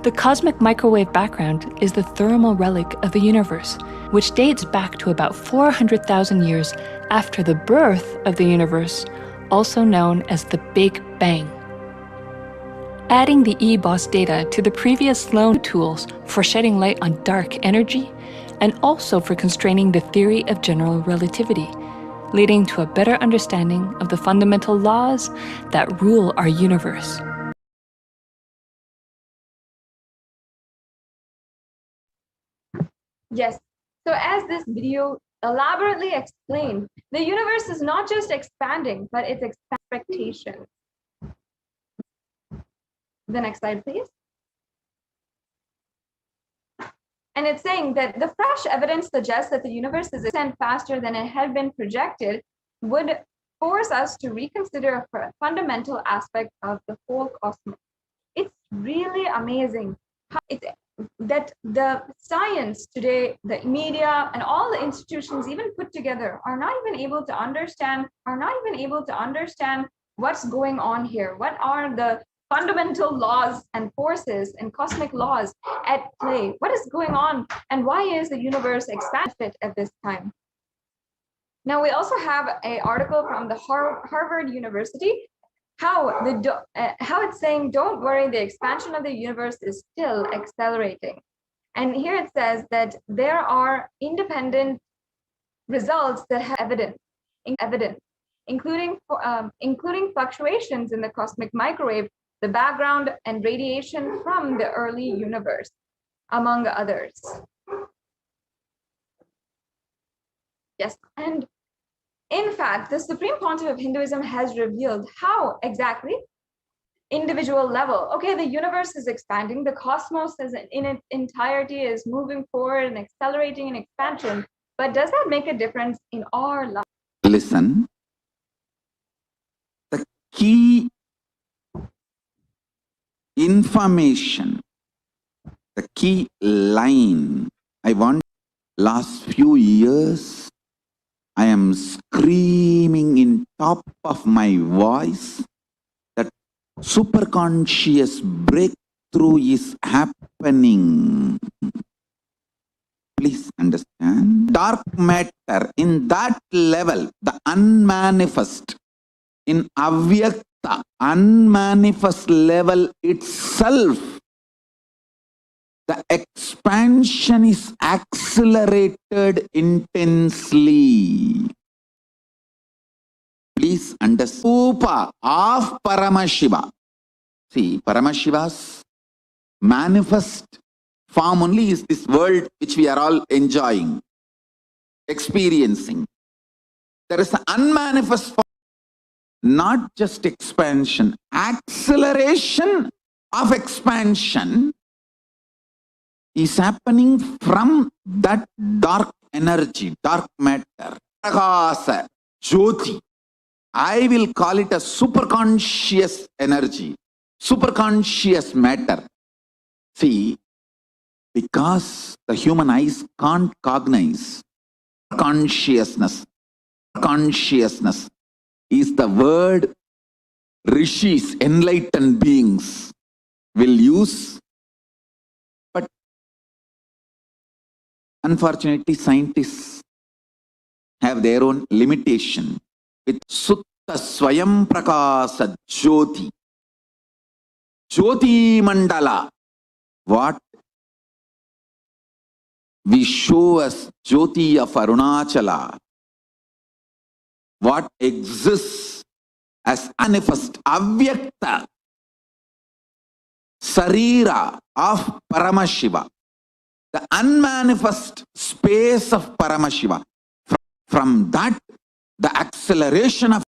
The cosmic microwave background is the thermal relic of the universe, which dates back to about 400,000 years after the birth of the universe, also known as the Big Bang. Adding the EBOS data to the previous Sloan tools for shedding light on dark energy, and also for constraining the theory of general relativity, leading to a better understanding of the fundamental laws that rule our universe. Yes. So as this video elaborately explained, the universe is not just expanding, but it's expectations. The next slide, please. And it's saying that the fresh evidence suggests that the universe is extending faster than it had been projected, would force us to reconsider a fundamental aspect of the whole cosmos. It's really amazing how that the science today, the media, and all the institutions even put together are not even able to understand what's going on here. What are the fundamental laws and forces and cosmic laws at play? What is going on, and why is the universe expanded at this time? Now we also have an article from the Harvard University, how it's saying, don't worry, the expansion of the universe is still accelerating. And here it says that there are independent results that have evidence, including fluctuations in the cosmic microwave, the background, and radiation from the early universe, among others. Yes, and in fact, the Supreme Pontiff of Hinduism has revealed how exactly individual level. Okay, the universe is expanding, the cosmos is in its entirety is moving forward and accelerating in expansion, but does that make a difference in our life? Listen, the key information, the key line, I want last few years, I am screaming in top of my voice that superconscious breakthrough is happening. Please understand. Dark matter in that level, the unmanifest, in avyakta, unmanifest level itself, the expansion is accelerated intensely. Please understand. Rupa of Paramashiva. See, Paramashiva's manifest form only is this world which we are all enjoying, experiencing. There is an unmanifest form, not just expansion, acceleration of expansion is happening from that dark energy, dark matter, Prakasa, Jyoti. I will call it a superconscious energy, superconscious matter. See, because the human eyes can't cognize consciousness. Consciousness is the word rishis, enlightened beings, will use. But unfortunately, scientists have their own limitation with Sutta Swayam Prakasa Jyoti. Jyoti Mandala. What we show as Jyoti of Arunachala. What exists as manifest, avyakta sarira of Paramashiva, the unmanifest space of Paramashiva. From that, the acceleration of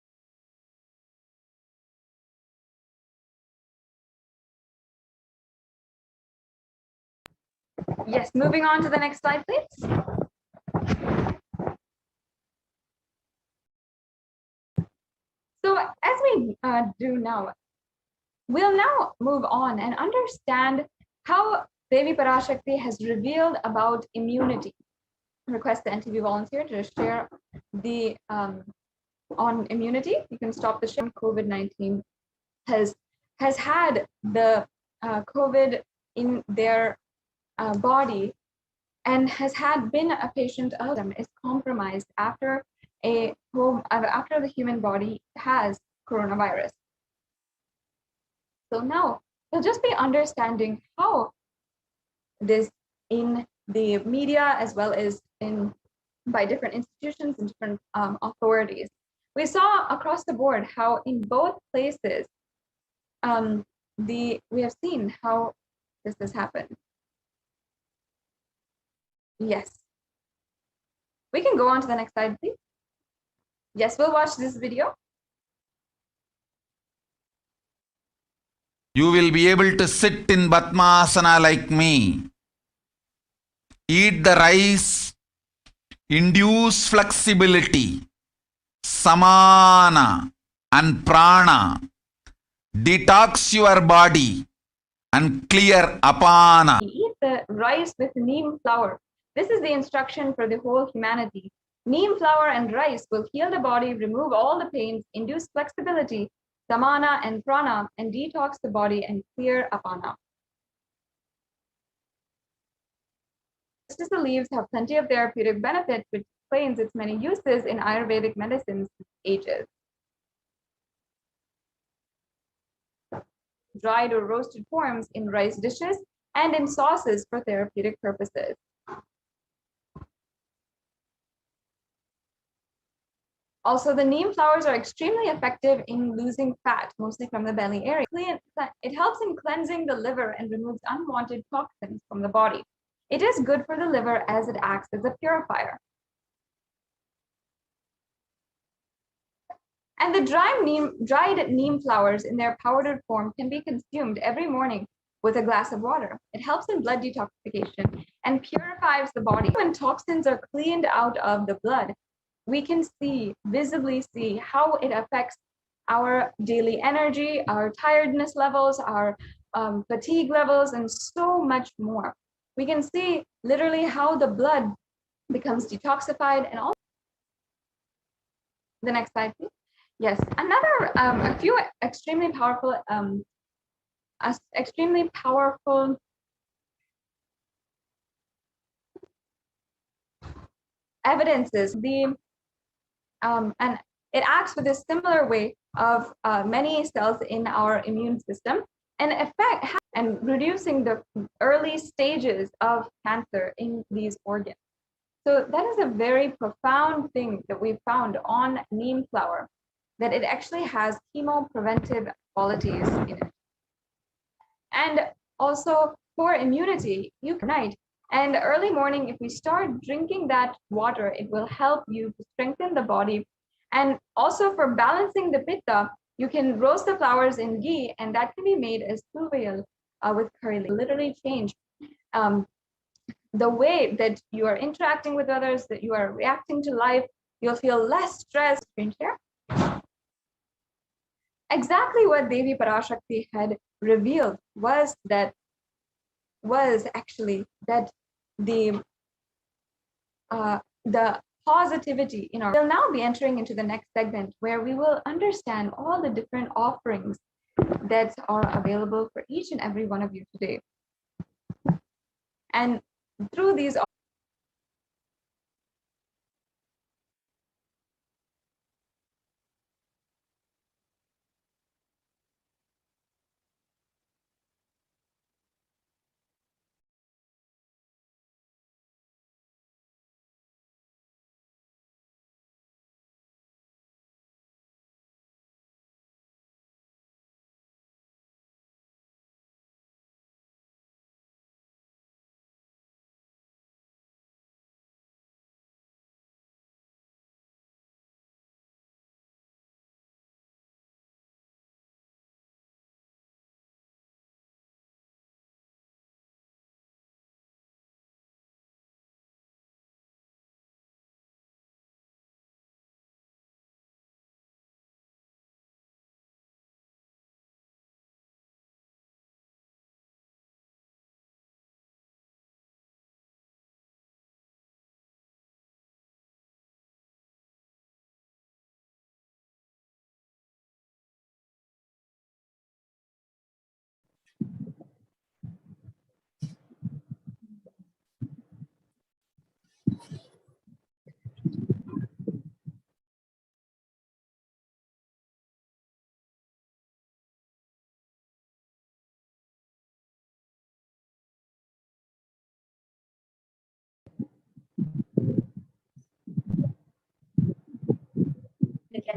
Yes, moving on to the next slide, please. So as we do now, we'll now move on and understand how Devi Parashakti has revealed about immunity. Request the NTV volunteer to share the on immunity. You can stop the share. COVID-19 has had the COVID in their body and has been a patient of them is compromised after the human body has coronavirus. So now we'll just be understanding how this in the media as well as by different institutions and different authorities. We saw across the board how in both places we have seen how this has happened. Yes. We can go on to the next slide, please. Yes, we'll watch this video. You will be able to sit in Padmasana like me. Eat the rice, induce flexibility, samana and prana, detox your body and clear apana. Eat the rice with neem flour. This is the instruction for the whole humanity. Neem flour and rice will heal the body, remove all the pains, induce flexibility, samana and prana, and detox the body and clear apana. Just as the leaves have plenty of therapeutic benefits, which explains its many uses in Ayurvedic medicine since ages. Dried or roasted forms in rice dishes and in sauces for therapeutic purposes. Also, the neem flowers are extremely effective in losing fat, mostly from the belly area. It helps in cleansing the liver and removes unwanted toxins from the body. It is good for the liver as it acts as a purifier. And the dried neem flowers in their powdered form can be consumed every morning with a glass of water. It helps in blood detoxification and purifies the body. When toxins are cleaned out of the blood, we can visibly see how it affects our daily energy, our tiredness levels, our fatigue levels, and so much more. We can see literally how the blood becomes detoxified and all. The next slide, please. Yes, a few extremely powerful evidences. And it acts with a similar way of many cells in our immune system and reducing the early stages of cancer in these organs. So that is a very profound thing that we found on neem flower, that it actually has chemopreventive qualities in it. And also for immunity, you can night and early morning, if we start drinking that water, it will help you to strengthen the body. And also for balancing the pitta, you can roast the flowers in ghee, and that can be made as tuvail with curry. Literally change the way that you are interacting with others, that you are reacting to life. You'll feel less stressed. Screen share. Exactly what Devi Parashakti had revealed was actually that the positivity in our. We'll now be entering into the next segment where we will understand all the different offerings that are available for each and every one of you today. And through these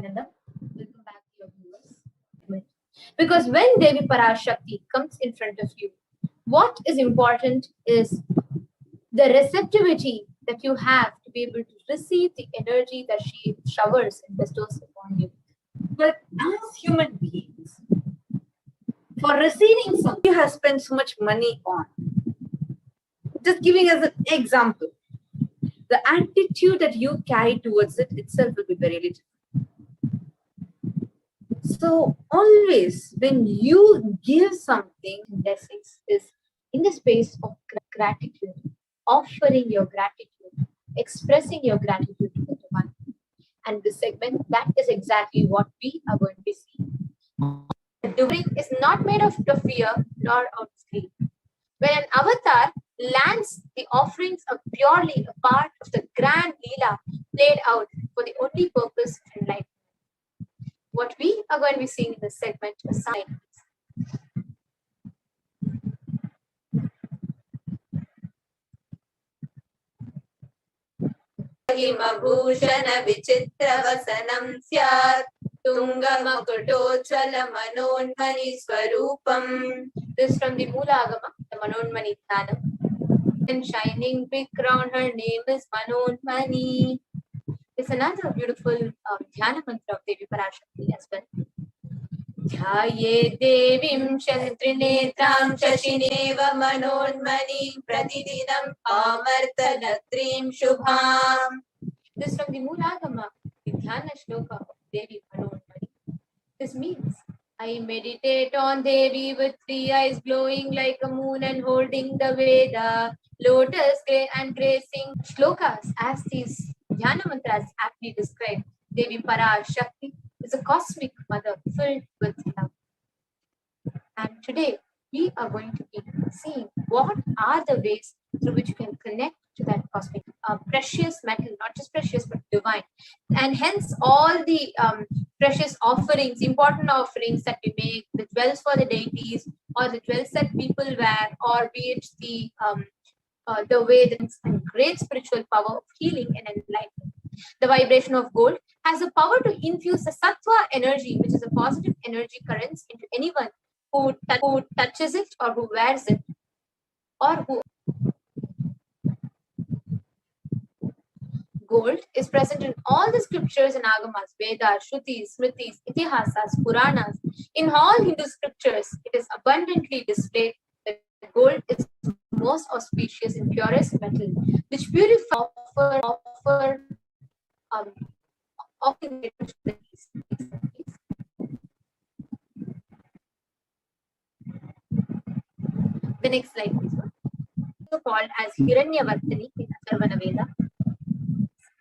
Ananda. Welcome back to your viewers. Because when Devi Parashakti comes in front of you, what is important is the receptivity that you have to be able to receive the energy that she showers and bestows upon you. But as human beings, for receiving something you have spent so much money on, just giving as an example, the attitude that you carry towards it itself will be very little. So always when you give something, Blessings is in the space of gratitude, offering your gratitude, expressing your gratitude to the divine. And this segment, that is exactly what we are going to be seeing. The divine is not made of fear nor of greed. When an avatar lands, the offerings are purely a part of the grand Leela played out for the only purpose of enlightenment. What we are going to be seeing in this segment is science. हिमभूषण विचित्रवसनं स्यात् तुङ्गमकुटोज्ज्वल मनोन्मणि स्वरूपम्. This from the Moolagama, the Manonmani Dhanam. And shining big crown, her name is Manonmani. It's another beautiful Dhyana mantra of Devi Parashakti as well. ध्याये देवीं शत्रिनेत्रां शशिनेव मनोन्मणिं प्रतिदिनं आमर्तनत्रीं शुभाम्. This from the Moolagama, the Dhyana Shloka of Devi Manonmani. This means, I meditate on Devi with 3 eyes glowing like a moon and holding the Veda, lotus and gracing shlokas as these Dhyana mantras aptly describe. Devi Parashakti is a cosmic mother filled with love. And today, we are going to be seeing what are the ways through which you can connect to that cosmic precious metal, not just precious, but divine. And hence, all the precious offerings, important offerings that we make, the jewels for the deities, or the jewels that people wear, or be it the way that it's a great spiritual power of healing and enlightenment. The vibration of gold has the power to infuse the sattva energy, which is a positive energy currents, into anyone who touches it or who wears it, or who. Gold is present in all the scriptures and agamas, Vedas, Shrutis, Smritis, Itihasas, Puranas. In all Hindu scriptures, it is abundantly displayed that gold is most auspicious and purest metal, which purifies offer the next slide, please. So called as Hiranyavartani in Atharvana Veda.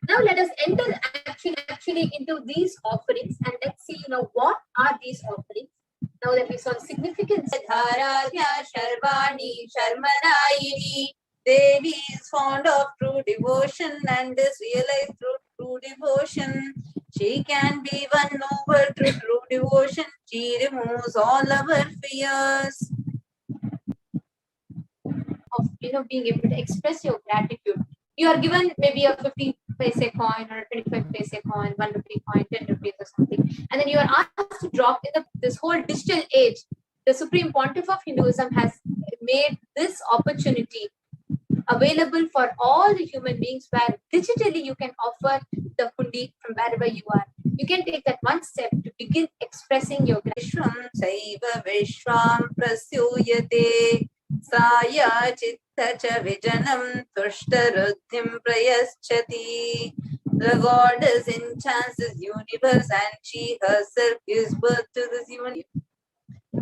Now let us enter actually into these offerings and let's see, what are these offerings. Now that we saw the significance. Dharadhya Sharvani Sharmanayini. Devi is fond of true devotion and is realized through true devotion. She can be won over through true devotion. She removes all our fears. Of being able to express your gratitude. You are given maybe a 50 paise coin or a 25 paise coin, 1 rupee coin, 10 rupees or something, and then you are asked to drop in this whole digital age. The Supreme Pontiff of Hinduism has made this opportunity available for all the human beings, where digitally you can offer the pundi from wherever you are. You can take that one step to begin expressing your gratitude. Saiva Vishwam Prasyuyate Saya Chitta Cha Vijanam Tushtaruddhim Prayaschati. The goddess enchants this universe and she herself gives birth to this universe.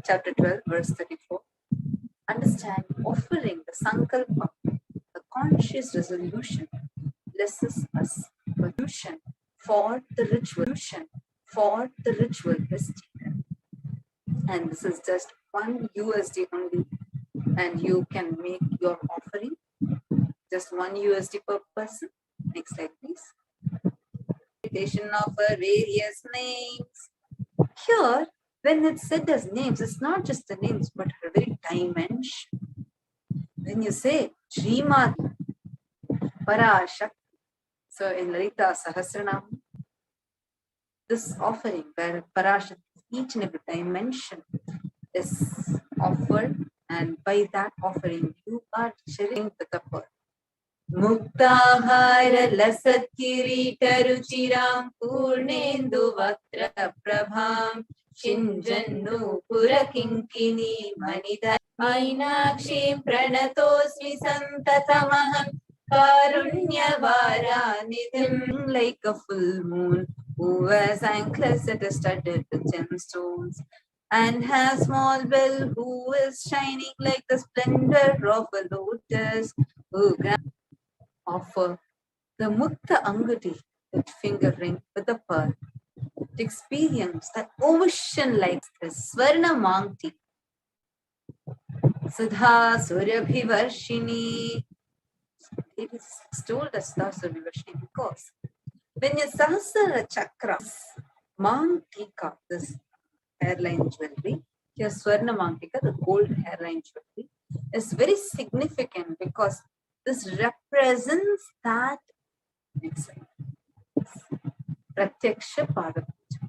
Chapter 12, verse 34. Understand, offering the sankalpa, the conscious resolution, blesses us for the ritual festive. And this is just $1 only, and you can make your offering just $1 per person. Next slide, please. Meditation of various names. Here, when it's said as names, it's not just the names, but her very dimension. When you say Srimati, Parashakti, so in Lalita Sahasranam, this offering where Parashakti, each and every dimension is offered, and by that offering, you are sharing with the pearl. Muktahara lasat kirita ruchiram purnendu vaktra prabham shinjannu purakinkini manida ainakshim pranatosmi santatamaham karunyavara like a full moon who wears anklets that are studded with gemstones and has small bell who is shining like the splendor of a lotus who offer the Mukta Anguti, that finger ring with a pearl, to experience that ocean like the Swarna Mangti, Sudha Suryabhivarshini. It is told as Sudha Suryabhivarshini because when you Sahasrara Chakra, Mangtika, this hairline jewelry, your Swarna Mangtika, the gold hairline jewelry, is very significant because this represents that Pratyaksha Pada Puja.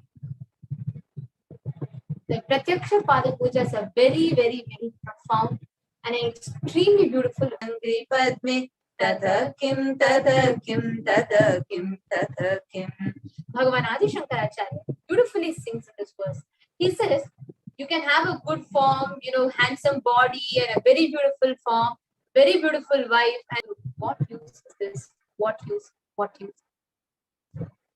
The Pratyaksha Pada Puja is a very, very, very profound and extremely beautiful. Angri Padme Tata Kim Tata Kim Tata Kim Tata Kim. Bhagavan Adi Shankaracharya beautifully sings in this verse. He says, you can have a good form, handsome body and a very beautiful form, very beautiful wife, and what use is this? What use? What use?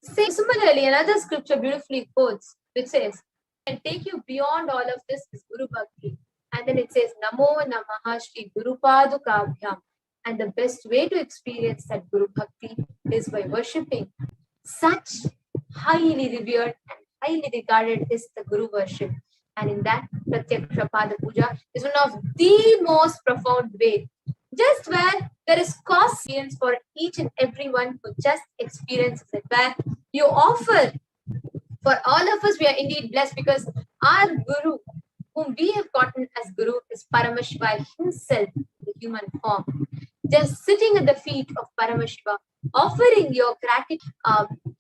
Similarly, another scripture beautifully quotes, which says, "And take you beyond all of this is Guru Bhakti." And then it says, "Namo Namaha Shri Guru Padukabhyam." And the best way to experience that Guru Bhakti is by worshipping. Such highly revered and highly regarded is the Guru worship. And in that, Pratyaksha Pada Puja is one of the most profound way. Just where there is cost for each and everyone who just experiences it, where you offer. For all of us, we are indeed blessed because our Guru, whom we have gotten as Guru, is Paramashiva himself in the human form. Just sitting at the feet of Paramashiva, offering your gratitude,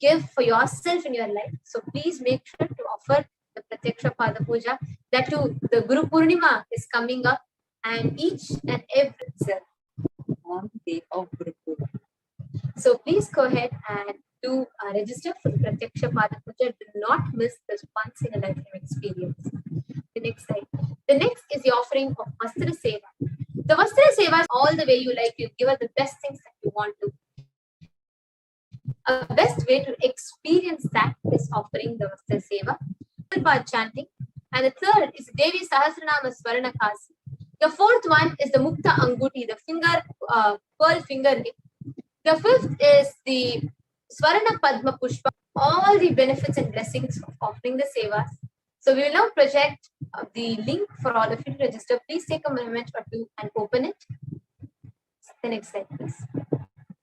give for yourself in your life. So please make sure to offer the Pratyaksha Pada Puja. That too, the Guru Purnima is coming up, and each and every on the day of Guru Purnima. So please go ahead and do register for the Pratyaksha Pada Puja. Do not miss this once in a lifetime experience. The next slide. The next is the offering of Vastra Seva. The Vastra Seva is all the way you like. You give us the best things that you want to. A best way to experience that is offering the Vastra Seva by chanting. And the third is Devi Sahasranama Swarna Kasi. The fourth one is the Mukta Anguti, the finger, pearl finger ring. The fifth is the Swarna Padma Pushpa, all the benefits and blessings of offering the Sevas. So we will now project the link for all of you to register. Please take a moment or two and open it. The next slide, please.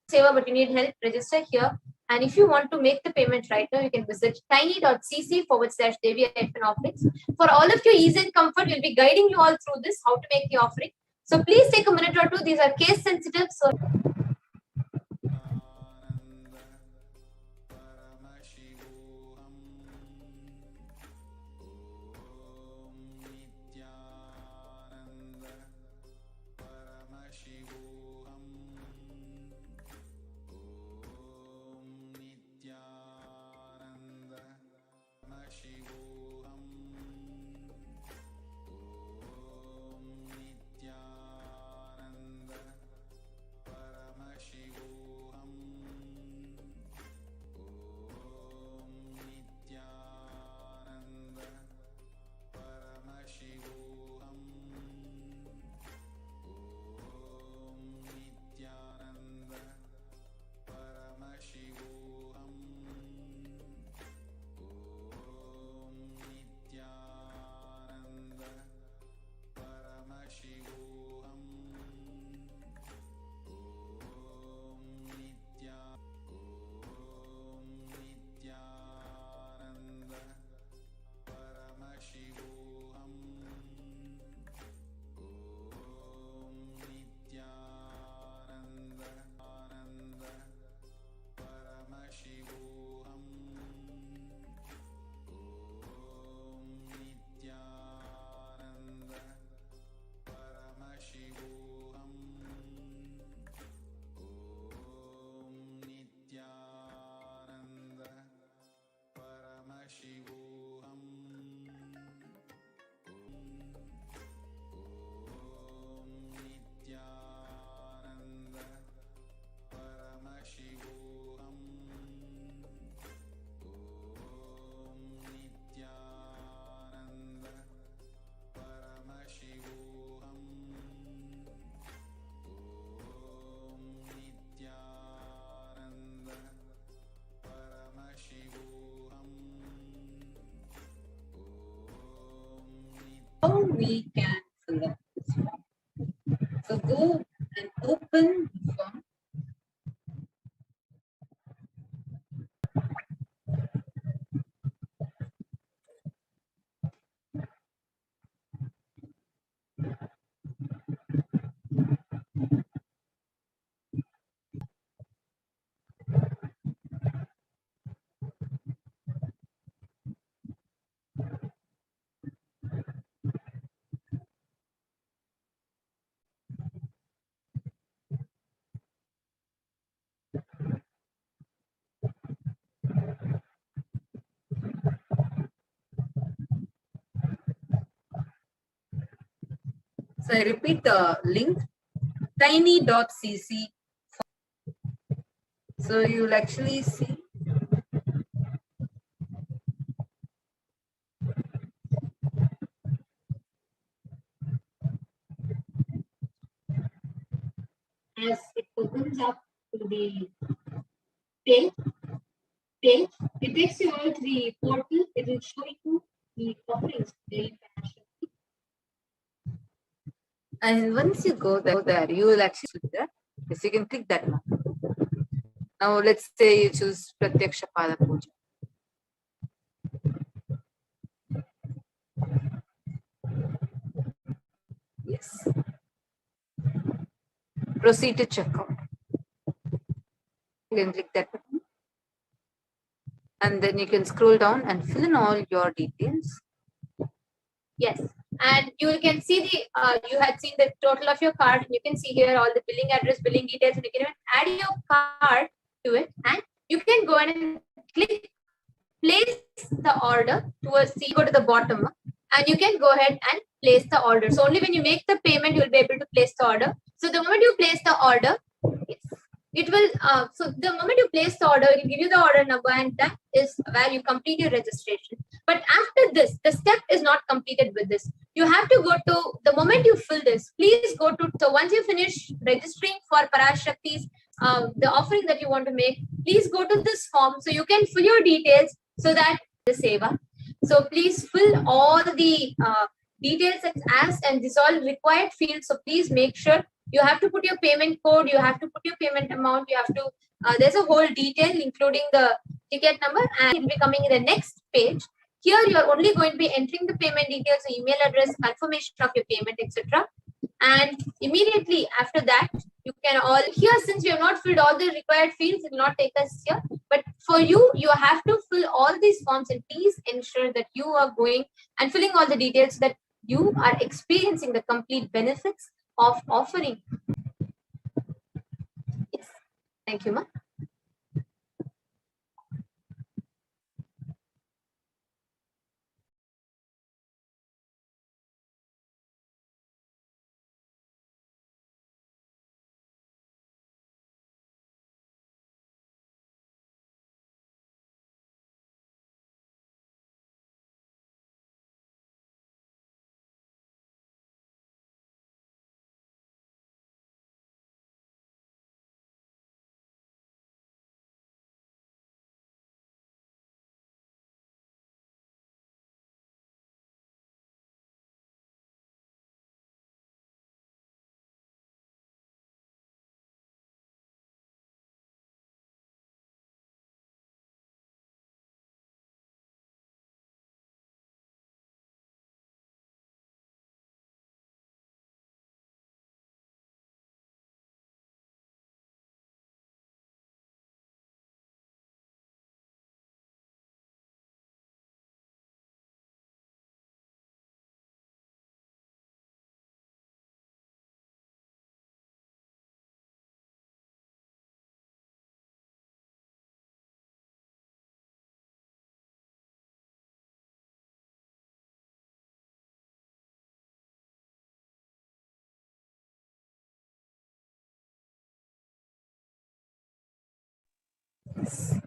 Seva, but you need help, register here. And if you want to make the payment right now, you can visit tiny.cc/Devi-offerings. For all of your ease and comfort, we'll be guiding you all through this, how to make the offering. So please take a minute or two. These are case sensitive. So So I repeat the link, tiny.cc. So you'll actually see. As it opens up to the page, it takes you all to the portal. It will show you the offerings daily Parashakti. And once you go there, you will actually click there. Yes, you can click that now. Now let's say you choose Pratyaksha Pada Puja. Yes. Proceed to checkout. You can click that button. And then you can scroll down and fill in all your details. Yes, and you can see the you had seen the total of your card, and you can see here all the billing address, billing details, and you can even add your card to it, and you can go ahead and click place the order towards, see, go to the bottom, and you can go ahead and place the order. So only when you make the payment, you will be able to place the order. So the moment you place the order, it will, so the moment you place the order, it will give you the order number, and that is where you complete your registration. But after this, the step is not completed with this. You have to go to, the moment you fill this, please go to, so once you finish registering for Parashakti's, the offering that you want to make, please go to this form so you can fill your details so that the seva. So please fill all the details as and this all required fields. So please make sure you have to put your payment code, you have to put your payment amount, you have to, there's a whole detail including the ticket number, and it will be coming in the next page. Here you are only going to be entering the payment details, the email address, confirmation of your payment, etc. And immediately after that, you can all, here since we have not filled all the required fields, it will not take us here. But for you, you have to fill all these forms, and please ensure that you are going and filling all the details so that you are experiencing the complete benefits of offering. Yes. Thank you, Ma.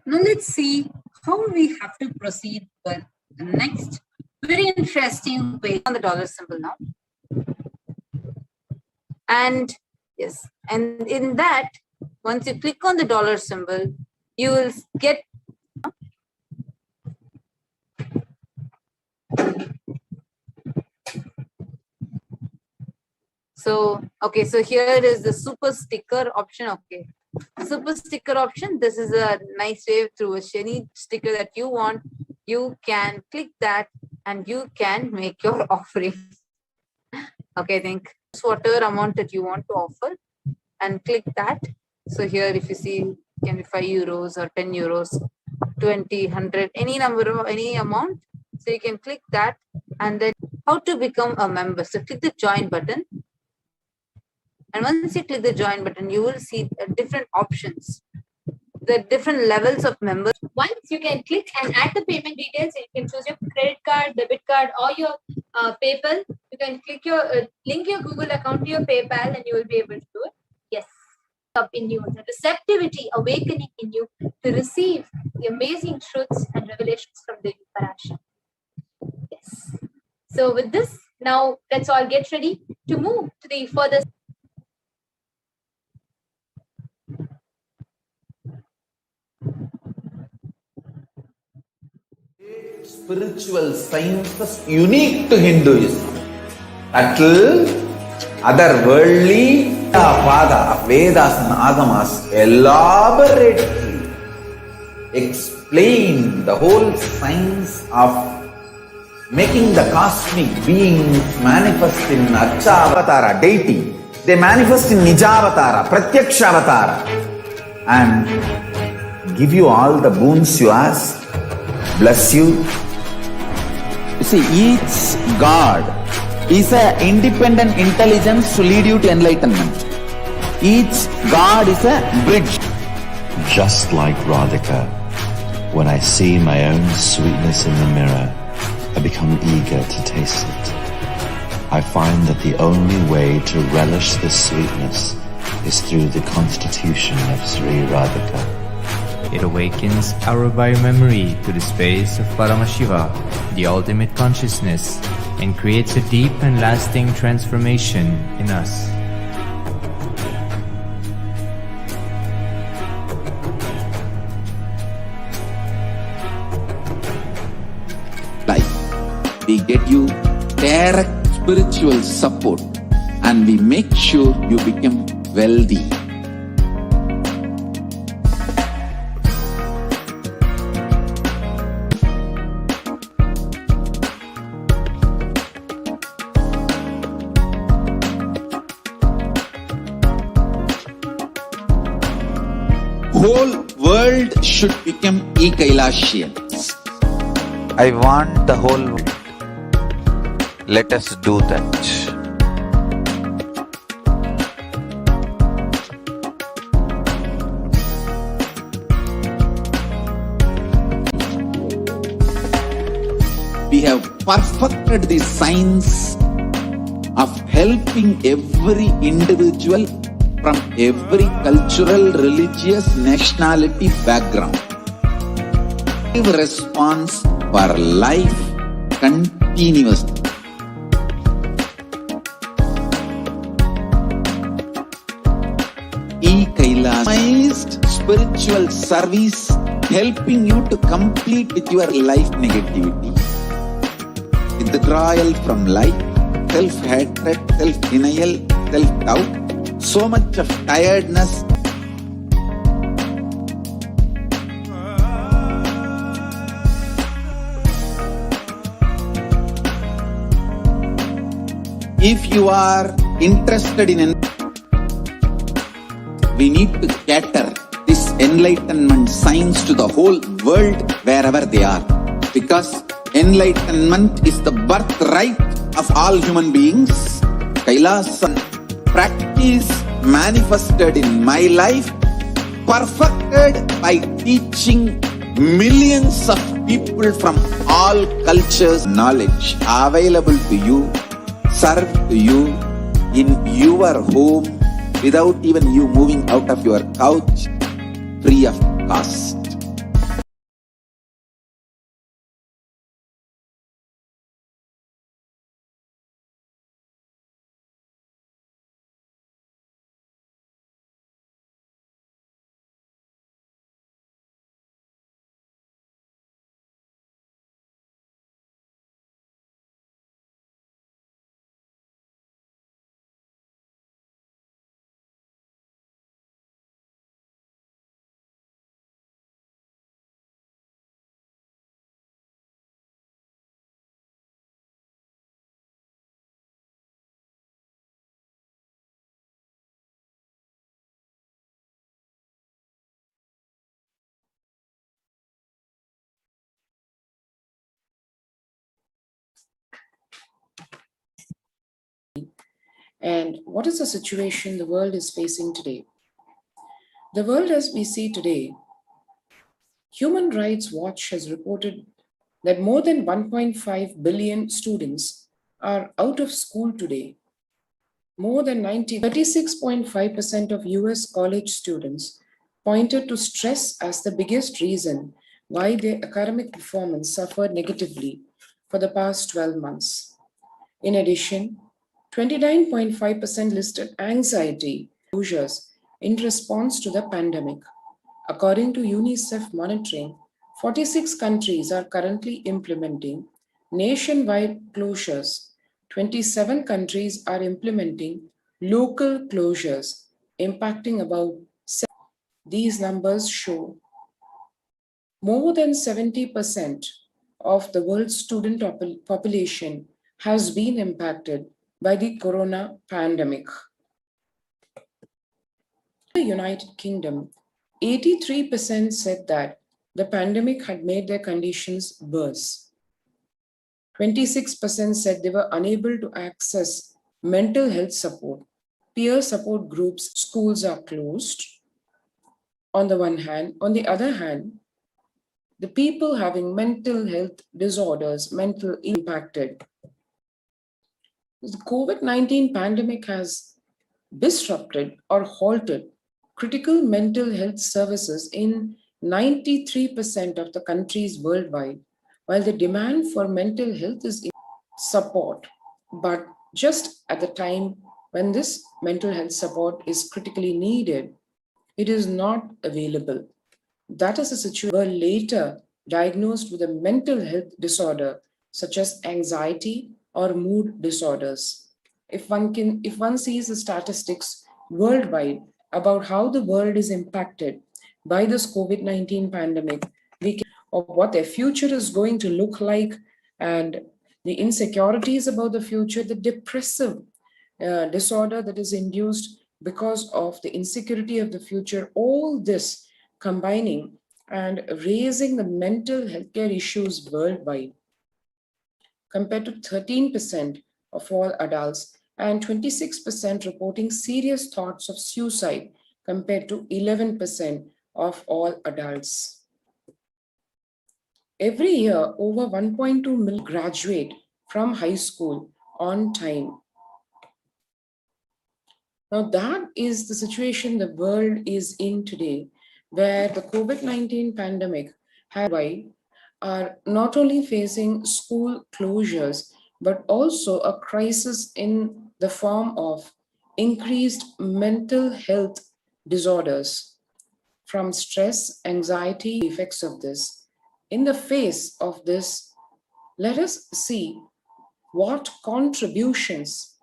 Now let's see how we have to proceed with the next very interesting page on the dollar symbol now. And yes, and in that, once you click on the dollar symbol, you will get so okay, so here is the super sticker option. Okay, super sticker option. This is a nice way through any sticker that you want. You can click that and you can make your offering. Okay, I think whatever amount that you want to offer and click that. So here, if you see, it can be 5 euros or 10 euros, 20, 100, any number of any amount. So you can click that, and then how to become a member. So click the join button. And once you click the join button, you will see different options, the different levels of members. Once you can click and add the payment details, you can choose your credit card, debit card, or your PayPal. You can click your link your Google account to your PayPal, and you will be able to do it. Yes, up in you, the receptivity awakening in you to receive the amazing truths and revelations from the Parashakti. Yes. So with this, now let's all get ready to move to the further. Spiritual sciences unique to Hinduism. Subtle, otherworldly, Pada of Vedas and Agamas elaborately explain the whole science of making the cosmic beings manifest in Achavatara, deity. They manifest in Nijavatara, Pratyakshavatara, and give you all the boons you ask. Bless you. You see, each God is an independent intelligence to lead you to enlightenment. Each God is a bridge. Just like Radhika, when I see my own sweetness in the mirror, I become eager to taste it. I find that the only way to relish this sweetness is through the constitution of Sri Radhika. It awakens our biomemory to the space of Paramashiva, the ultimate consciousness, and creates a deep and lasting transformation in us. Life. We get you direct spiritual support and we make sure you become wealthy. Whole world should become e-Kailashians. I want the whole world. Let us do that. We have perfected the science of helping every individual from every cultural, religious, nationality background. Response for life continuously. E-Kailasized spiritual service helping you to complete with your life negativity. Withdrawal from life, self-hatred, self-denial, self-doubt, so much of tiredness. If you are interested in we need to cater this enlightenment science to the whole world wherever they are. Because enlightenment is the birthright of all human beings. Kailasa practice manifested in my life, perfected by teaching millions of people from all cultures, knowledge available to you, served to you in your home without even you moving out of your couch, free of cost. And what is the situation the world is facing today? The world as we see today, Human Rights Watch has reported that more than 1.5 billion students are out of school today. More than 36.5% of US college students pointed to stress as the biggest reason why their academic performance suffered negatively for the past 12 months. In addition, 29.5% listed anxiety closures in response to the pandemic. According to UNICEF monitoring, 46 countries are currently implementing nationwide closures. 27 countries are implementing local closures, impacting about 7. These numbers show more than 70% of the world's student population has been impacted by the corona pandemic. In the United Kingdom, 83% said that the pandemic had made their conditions worse. 26% said they were unable to access mental health support. Peer support groups, schools are closed on the one hand. On the other hand, the people having mental health disorders, mental impacted. The COVID-19 pandemic has disrupted or halted critical mental health services in 93% of the countries worldwide, while the demand for mental health is in support. But just at the time when this mental health support is critically needed, it is not available. That is a situation where later diagnosed with a mental health disorder such as anxiety or mood disorders. If one sees the statistics worldwide about how the world is impacted by this COVID-19 pandemic, we can of what their future is going to look like, and the insecurities about the future, the depressive disorder that is induced because of the insecurity of the future, all this combining and raising the mental healthcare issues worldwide, compared to 13% of all adults and 26% reporting serious thoughts of suicide compared to 11% of all adults. Every year, over 1.2 million graduate from high school on time. Now that is the situation the world is in today, where the COVID-19 pandemic are not only facing school closures, but also a crisis in the form of increased mental health disorders from stress, anxiety, effects of this. In the face of this, let us see what contributions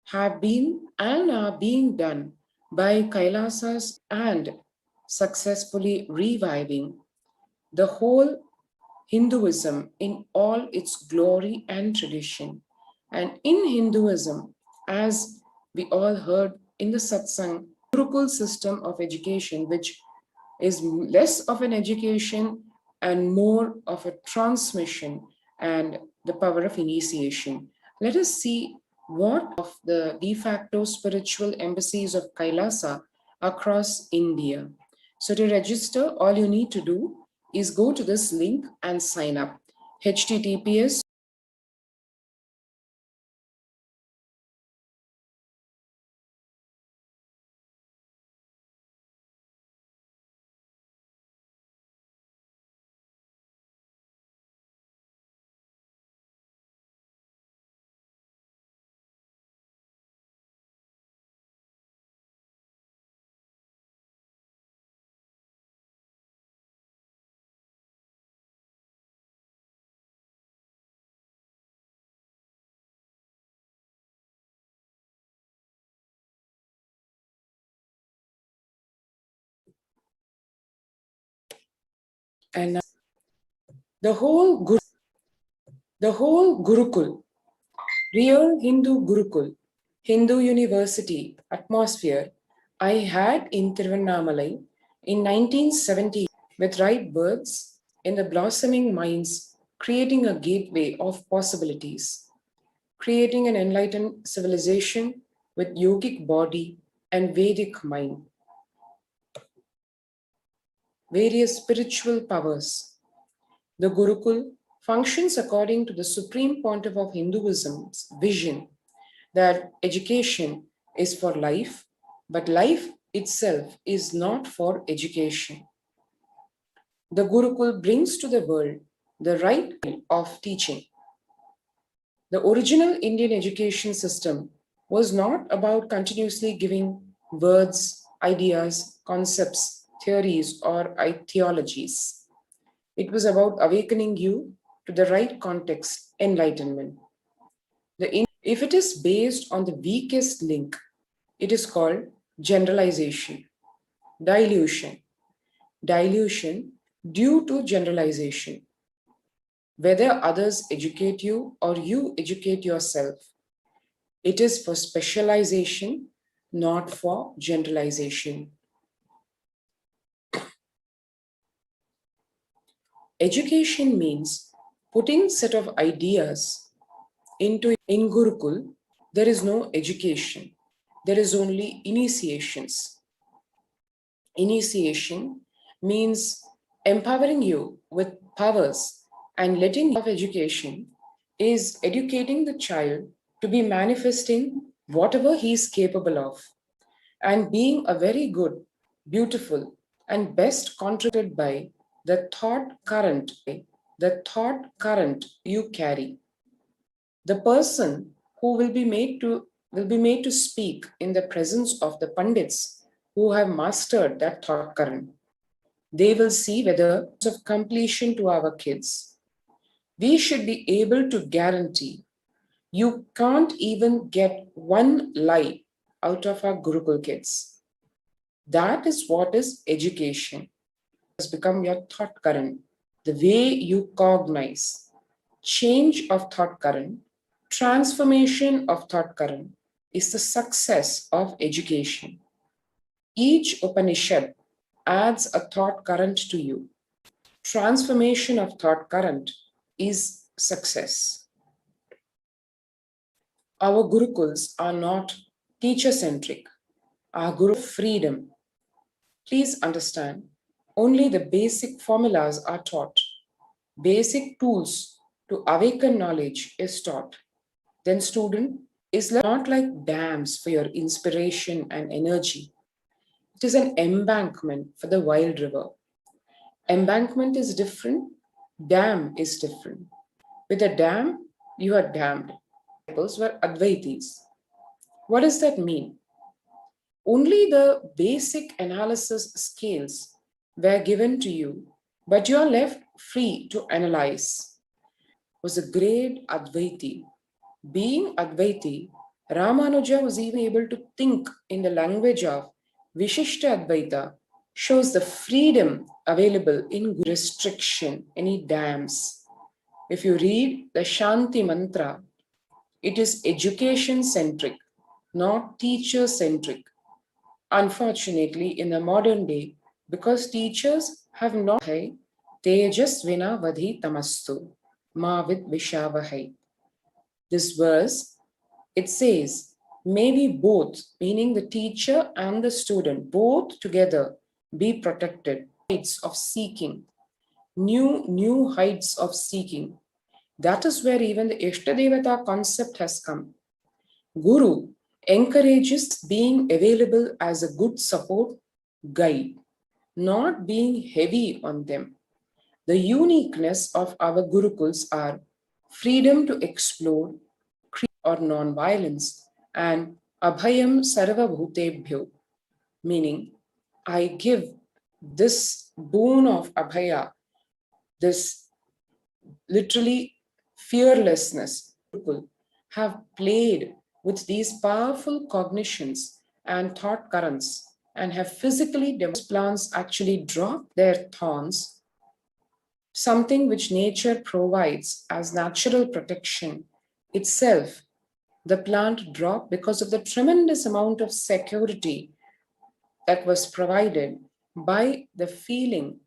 have been and are being done by Kailasas and successfully reviving the whole Hinduism in all its glory and tradition. And in Hinduism, as we all heard in the satsang, Gurukul system of education, which is less of an education and more of a transmission and the power of initiation. Let us see what of the de facto spiritual embassies of Kailasa across India. So to register, all you need to do is go to this link and sign up. HTTPS and the whole Gurukul, real Hindu Gurukul, Hindu University atmosphere I had in Tiruvannamalai in 1970 with right birds in the blossoming minds, creating a gateway of possibilities, creating an enlightened civilization with yogic body and Vedic mind. Various spiritual powers. The Gurukul functions according to the supreme point of Hinduism's vision that education is for life, but life itself is not for education. The Gurukul brings to the world the right of teaching. The original Indian education system was not about continuously giving words, ideas, concepts, theories, or theologies. It was about awakening you to the right context, enlightenment. If it is based on the weakest link, it is called generalization, dilution due to generalization. Whether others educate you or you educate yourself, it is for specialization, not for generalization. Education means putting set of ideas into. In Gurukul, there is no education. There is only initiations. Initiation means empowering you with powers, and letting of education is educating the child to be manifesting whatever he is capable of and being a very good, beautiful, and best contributed by the thought current you carry. The person who will be made to speak in the presence of the Pandits who have mastered that thought current. They will see whether of completion to our kids. We should be able to guarantee you can't even get one lie out of our Gurukul kids. That is what is education. It has become your thought current, the way you cognize. Change of thought current, transformation of thought current is the success of education. Each Upanishad adds a thought current to you. Transformation of thought current is success. Our Gurukuls are not teacher-centric. Our Guru freedom. Please understand, only the basic formulas are taught. Basic tools to awaken knowledge is taught. Then student is not like dams for your inspiration and energy. It is an embankment for the wild river. Embankment is different, dam is different. With a dam, you are dammed. Disciples were Advaitis. What does that mean? Only the basic analysis scales were given to you, but you are left free to analyze. Was a great Advaiti. Being Advaiti, Ramanuja was even able to think in the language of Vishishta Advaita, shows the freedom available in restriction, any dams. If you read the Shanti Mantra, it is education-centric, not teacher-centric. Unfortunately, in the modern day, because teachers have not Tejas Vina Vadhi Tamastu, Ma Vid Vishavahai. This verse, it says, maybe both, meaning the teacher and the student, both together be protected. Heights of seeking, new heights of seeking. That is where even the Ishtadevata concept has come. Guru encourages being available as a good support guide, not being heavy on them. The uniqueness of our Gurukuls are freedom to explore, or non-violence, and Abhayam Sarva Bhutebhyo, meaning I give this boon of Abhaya, this literally fearlessness. People have played with these powerful cognitions and thought currents and have physically plants actually drop their thorns, something which nature provides as natural protection itself. The plant dropped because of the tremendous amount of security that was provided by the feeling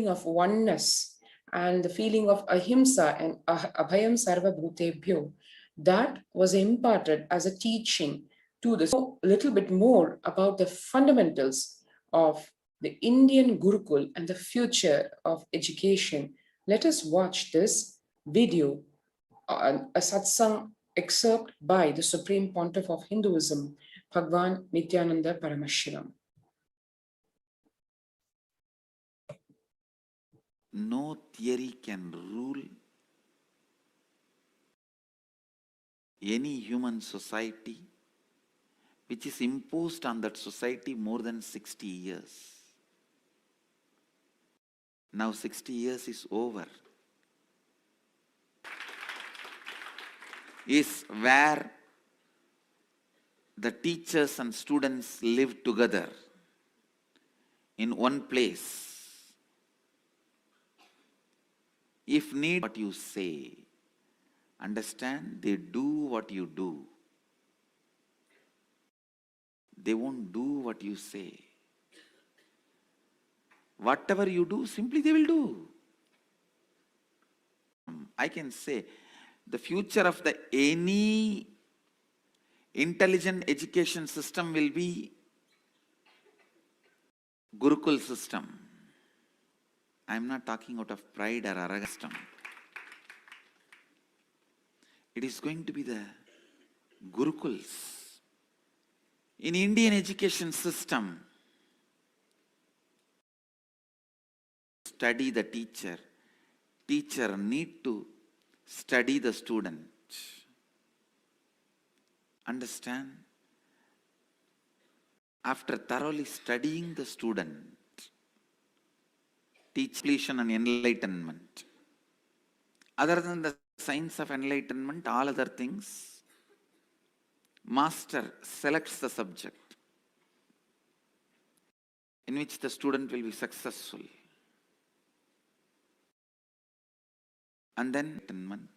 of oneness and the feeling of ahimsa and abhayam sarva bhutebhyo that was imparted as a teaching to this. A little bit more about the fundamentals of the Indian Gurukul and the future of education Let us watch this video, a satsang excerpt by the Supreme Pontiff of Hinduism, Bhagwan Nithyananda Paramashivam. No theory can rule any human society which is imposed on that society more than 60 years. Now 60 years is over. Is where the teachers and students live together in one place. If need what you say, understand, they do what you do. They won't do what you say. Whatever you do, simply they will do. I can say the future of any intelligent education system will be Gurukul system. I am not talking out of pride or arrogance. It is going to be the Gurukuls. In Indian education system, study the teacher. Teacher need to study the student. Understand? After thoroughly studying the student, teach completion and enlightenment. Other than the science of enlightenment, all other things, master selects the subject in which the student will be successful. And then enlightenment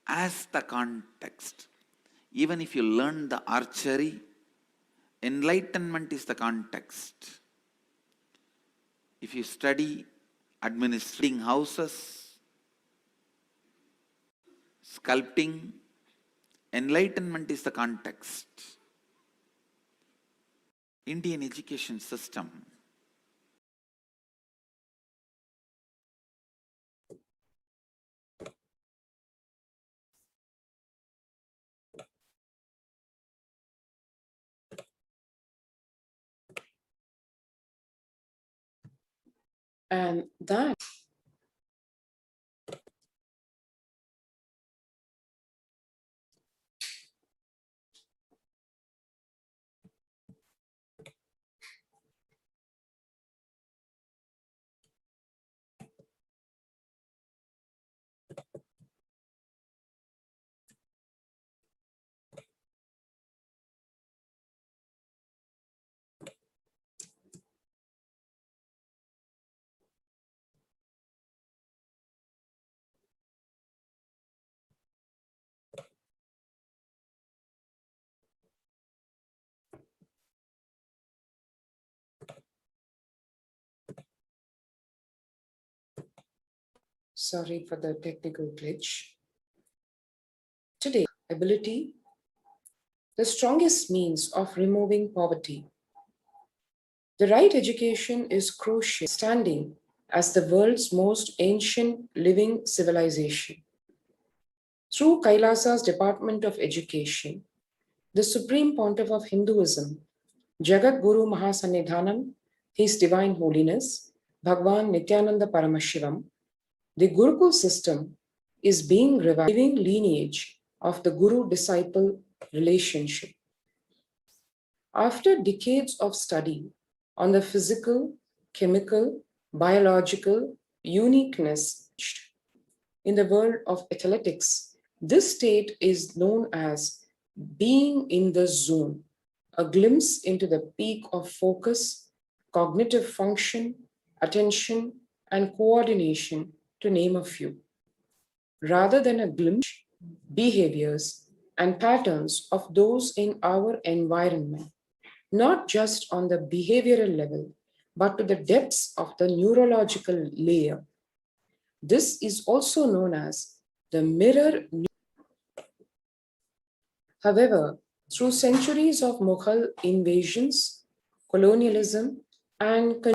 as the context. Even if you learn the archery, enlightenment is the context. If you study administering houses, sculpting, enlightenment is the context. Indian education system And that sorry for the technical glitch. Today, ability, the strongest means of removing poverty. The right education is crucial, standing as the world's most ancient living civilization. Through Kailasa's Department of Education, the Supreme Pontiff of Hinduism, Jagat Guru Mahasannidhanam, His Divine Holiness, Bhagwan Nithyananda Paramashivam, the Gurukul system is being revived, living lineage of the Guru-disciple relationship. After decades of study on the physical, chemical, biological uniqueness in the world of athletics, this state is known as being in the zone, a glimpse into the peak of focus, cognitive function, attention, and coordination, to name a few. Rather than a glimpse, behaviors and patterns of those in our environment, not just on the behavioral level, but to the depths of the neurological layer. This is also known as the mirror. However, through centuries of Mughal invasions, colonialism, and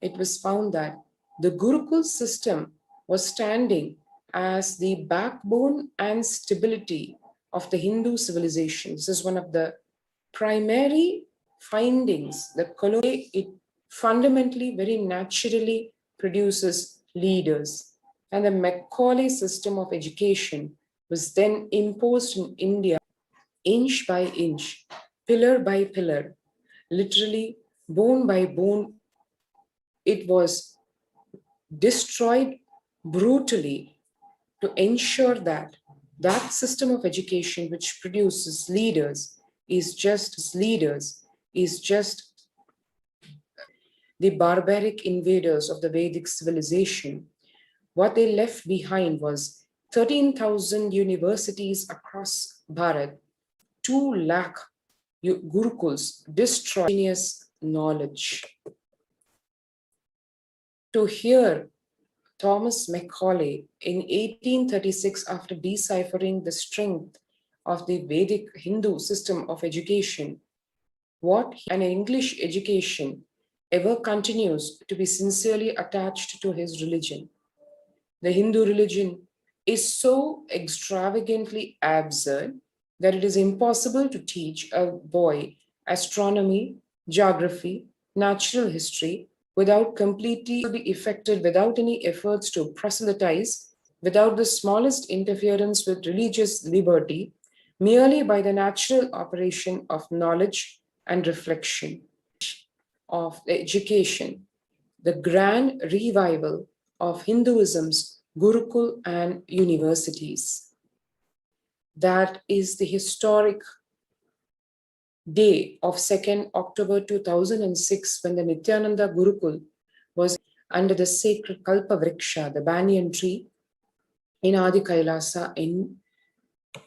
it was found that the Gurukul system was standing as the backbone and stability of the Hindu civilization. This is one of the primary findings. The colonial, it fundamentally, very naturally produces leaders. And the Macaulay system of education was then imposed in India inch by inch, pillar by pillar, literally bone by bone. It was destroyed brutally to ensure that that system of education which produces leaders is just the barbaric invaders of the Vedic civilization. What they left behind was 13,000 universities across Bharat, 2 lakh gurukuls, destroying knowledge. To hear Thomas Macaulay in 1836, after deciphering the strength of the Vedic Hindu system of education, an English education ever continues to be sincerely attached to his religion. The Hindu religion is so extravagantly absurd that it is impossible to teach a boy astronomy, geography, natural history without completely be affected, without any efforts to proselytize, without the smallest interference with religious liberty, merely by the natural operation of knowledge and reflection of the education. The grand revival of Hinduism's Gurukul and universities. That is the historic day of 2nd October 2006, when the Nithyananda Gurukul was under the sacred Kalpa Vriksha, the banyan tree, in Adi Kailasa in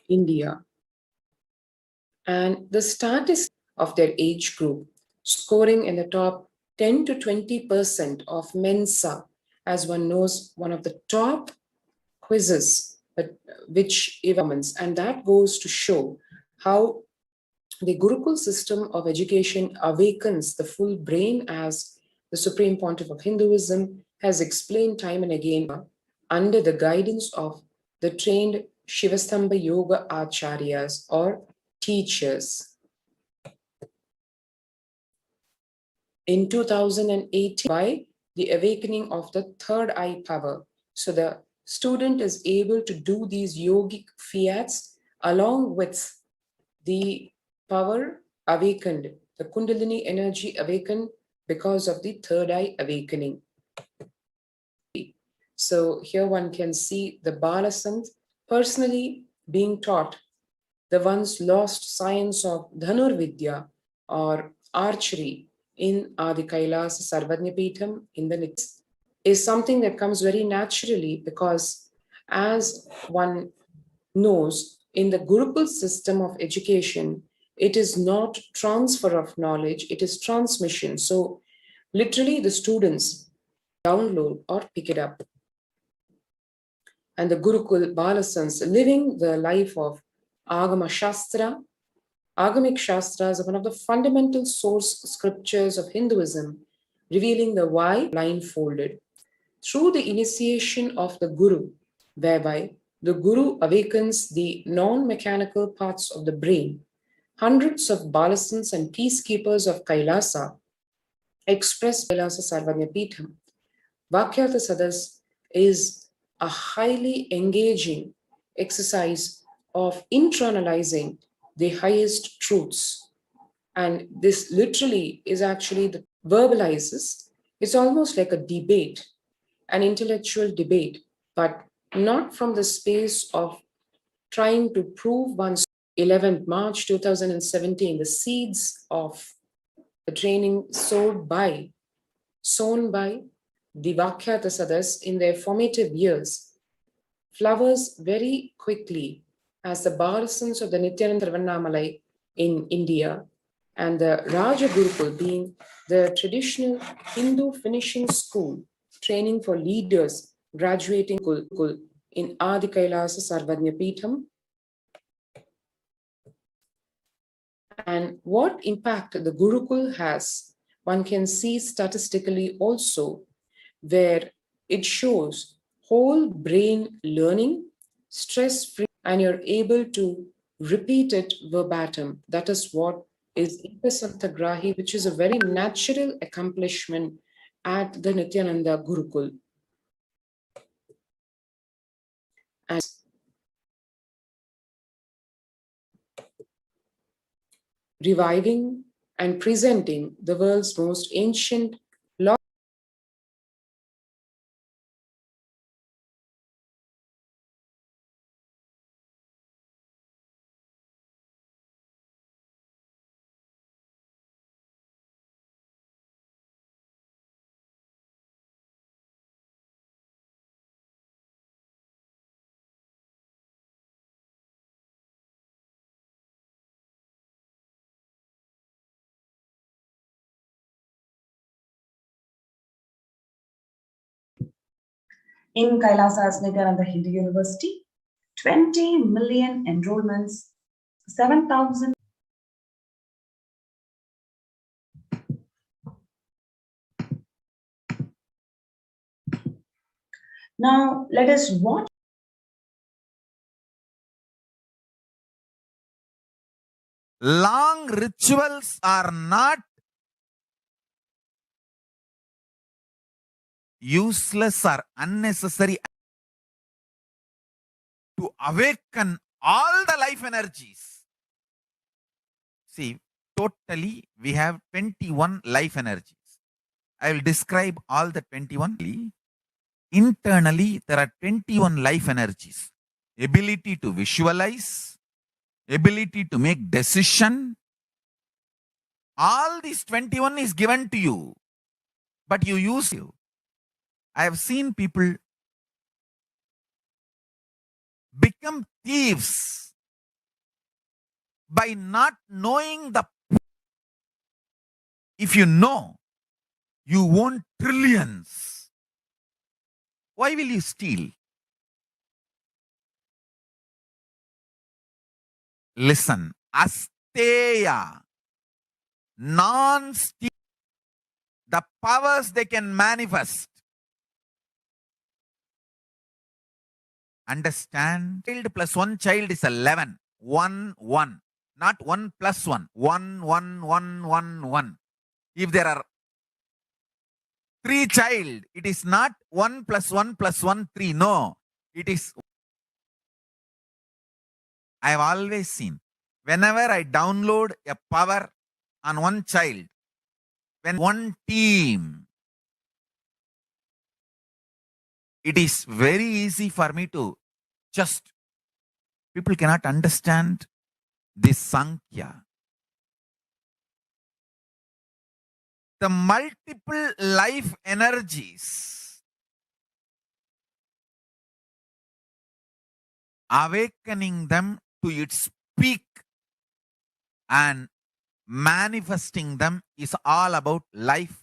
India. And the statistics of their age group, scoring in the top 10 to 20% of Mensa, as one knows, one of the top quizzes which evaluates, and that goes to show how the Gurukul system of education awakens the full brain, as the Supreme Pontiff of Hinduism has explained time and again, under the guidance of the trained Shivastambha Yoga Acharyas or teachers. In 2018, by the awakening of the third eye power, so the student is able to do these yogic fiats along with the power awakened, the Kundalini energy awakened because of the third eye awakening. So here one can see the Balasant personally being taught the once lost science of Dhanurvidya or archery in Adi Kailas Sarvajñapitham in the next, is something that comes very naturally, because as one knows, in the Gurukul system of education, it is not transfer of knowledge, it is transmission. So literally the students download or pick it up. And the Gurukul Balasans living the life of Agama Shastra. Agamic Shastras are one of the fundamental source scriptures of Hinduism, revealing the why blindfolded. Through the initiation of the Guru, whereby the Guru awakens the non-mechanical parts of the brain, hundreds of Balasans and peacekeepers of Kailasa express Kailasa Sarvajñapitham. Vakyartha Sadas is a highly engaging exercise of internalizing the highest truths. And this literally is actually the verbalizes. It's almost like a debate, an intellectual debate, but not from the space of trying to prove one's 11th March 2017, the seeds of the training sown by the Vakyartha Sadas in their formative years, flowers very quickly as the Balasans of the Nithyananda Paramashivam in India, and the Raja Gurukul being the traditional Hindu finishing school training for leaders graduating Gurukul in Adi Kailasa Sarvajñapitham. And what impact the Gurukul has, one can see statistically also, where it shows whole brain learning, stress-free, and you're able to repeat it verbatim. That is what is Ipasanthagrahi, which is a very natural accomplishment at the Nithyananda Gurukul. As reviving and presenting the world's most ancient law. In Kailasa's Nithyananda Hindu University, 20 million enrollments, 7,000. Now, let us watch. Long rituals are not useless or unnecessary to awaken all the life energies. See, totally we have 21 life energies. I will describe all the 21. Internally, there are 21 life energies. Ability to visualize, ability to make decision. All these 21 is given to you, but you use you. I have seen people become thieves by not knowing the. If you know, you want trillions. Why will you steal? Listen, asteya, non-steal, the powers they can manifest. Understand? Child plus one child is 11. 1, 1. Not 1 plus 1. 1, 1, 1, 1, 1. If there are 3 child, it is not 1 plus 1 plus 1, 3. No. It is. I have always seen, whenever I download a power on one child, when one team, it is very easy for me to just, people cannot understand this Sankhya. The multiple life energies awakening them to its peak and manifesting them is all about life.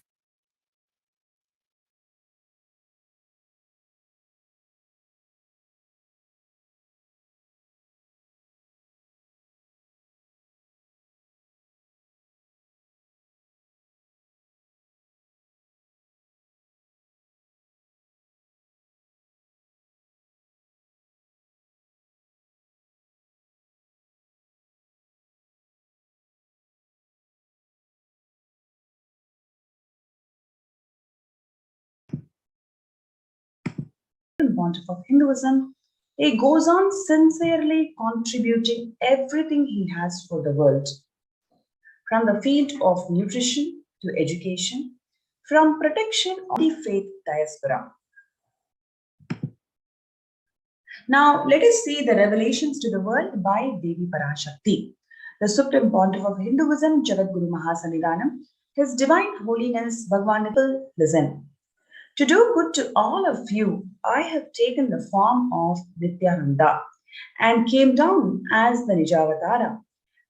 Pontiff of Hinduism, he goes on sincerely contributing everything he has for the world, from the field of nutrition to education, from protection of the faith diaspora. Now, let us see the revelations to the world by Devi Parashakti, the Supreme Pontiff of Hinduism, Jagadguru Mahasannidhanam, His Divine Holiness Bhagwan. Listen. To do good to all of you, I have taken the form of Nithyananda and came down as the Nijavatara.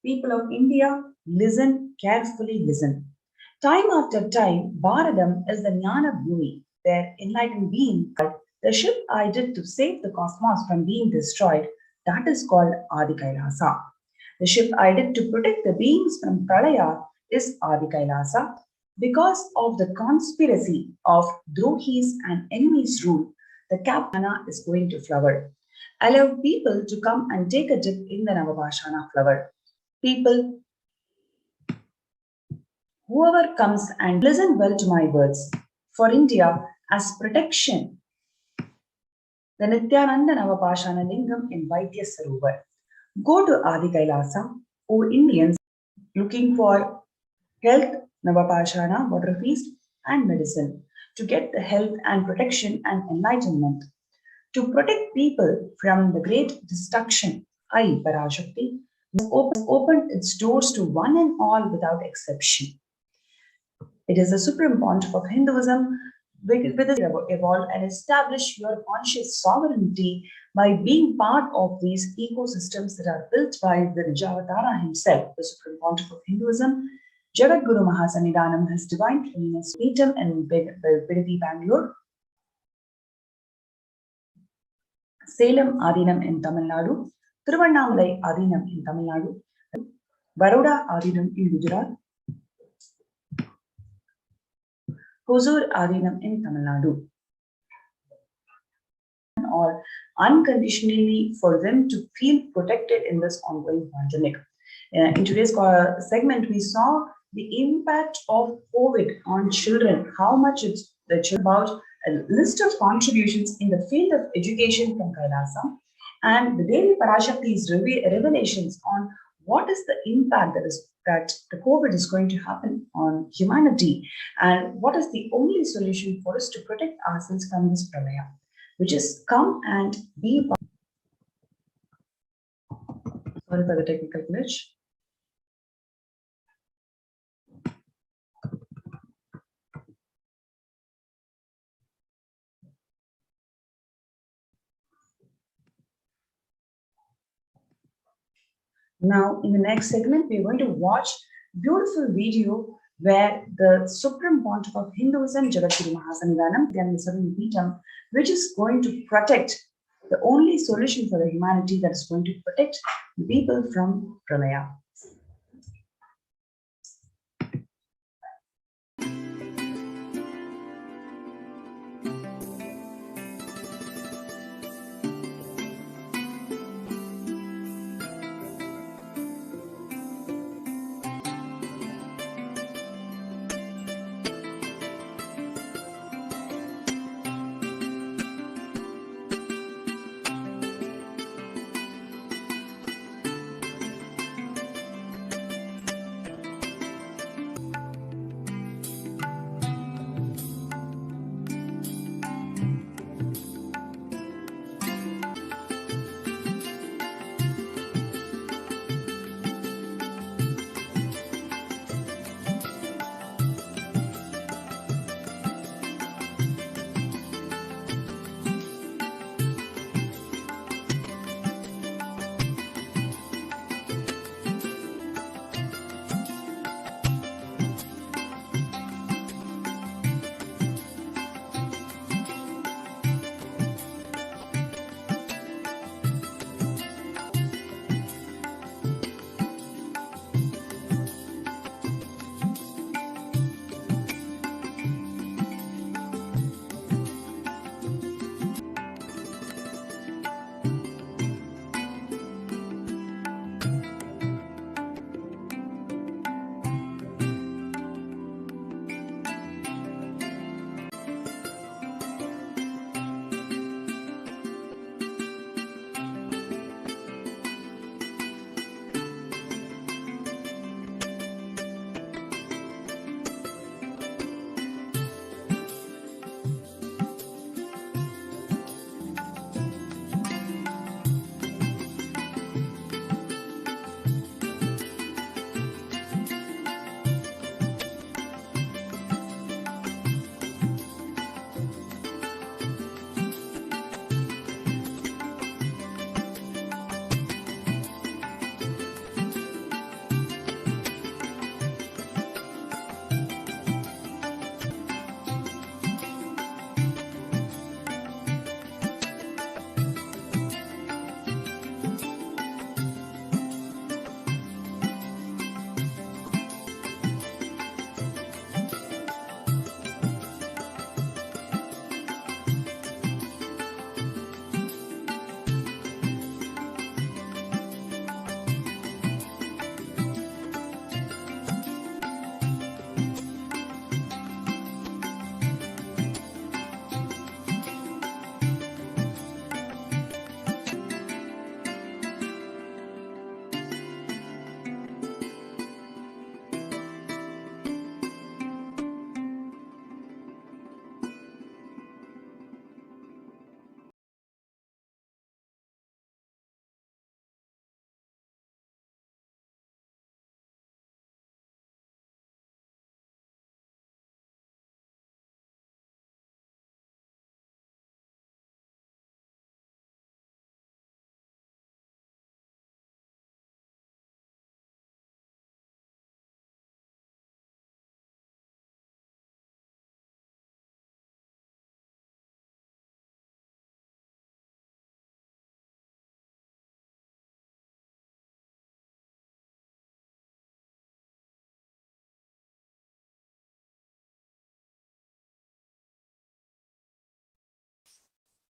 People of India, listen, carefully listen. Time after time, Bharadam is the Jnana Bhumi, where enlightened being, the ship I did to save the cosmos from being destroyed, that is called Adi Kailasa. The ship I did to protect the beings from Pralaya is Adi Kailasa. Because of the conspiracy of Drohis and enemies' rule, the Kapana is going to flower. Allow people to come and take a dip in the Navapashana flower. People, whoever comes and listen well to my words, for India as protection, the Nithyananda Navapashana Lingam in Vaidya Sarovar. Go to Adi Kailasa, O Indians looking for health, Navapashana, water feast, and medicine to get the health and protection and enlightenment. To protect people from the great destruction, I, Parashakti, opened its doors to one and all without exception. It is the supreme pontiff of Hinduism with it evolve and establish your conscious sovereignty by being part of these ecosystems that are built by the Nijavatara himself, the supreme pontiff of Hinduism. Jagadguru Mahasanidanam, His Divine Holiness, Peetam in Bidadi, Bangalore. Salem Adinam in Tamil Nadu. Tiruvannamalai Adinam in Tamil Nadu. Baroda Adinam in Gujarat. Hosur Adinam in Tamil Nadu. Or unconditionally for them to feel protected in this ongoing pandemic. In today's segment, we saw the impact of COVID on children, how much it's about a list of contributions in the field of education from Kailasa, and the daily Parashakti's revelations on what is the impact that the COVID is going to happen on humanity, and what is the only solution for us to protect ourselves from this pralaya, which is come and be. Sorry for the technical glitch. Now, in the next segment, we're going to watch a beautiful video where the Supreme Pontiff of Hinduism, Jagadguru Mahasanidanam, which is going to protect the only solution for the humanity that is going to protect the people from Pralaya.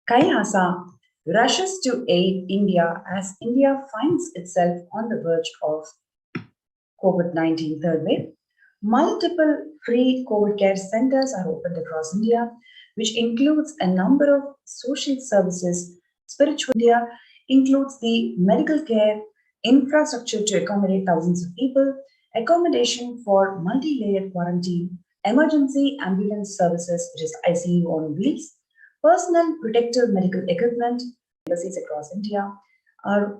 Kailasa rushes to aid India as India finds itself on the verge of COVID-19 third wave. Multiple free COVID care centers are opened across India, which includes a number of social services. Spiritual India includes the medical care, infrastructure to accommodate thousands of people, accommodation for multi-layered quarantine, emergency ambulance services, which is ICU on wheels, personal protective medical equipment. Embassies across India are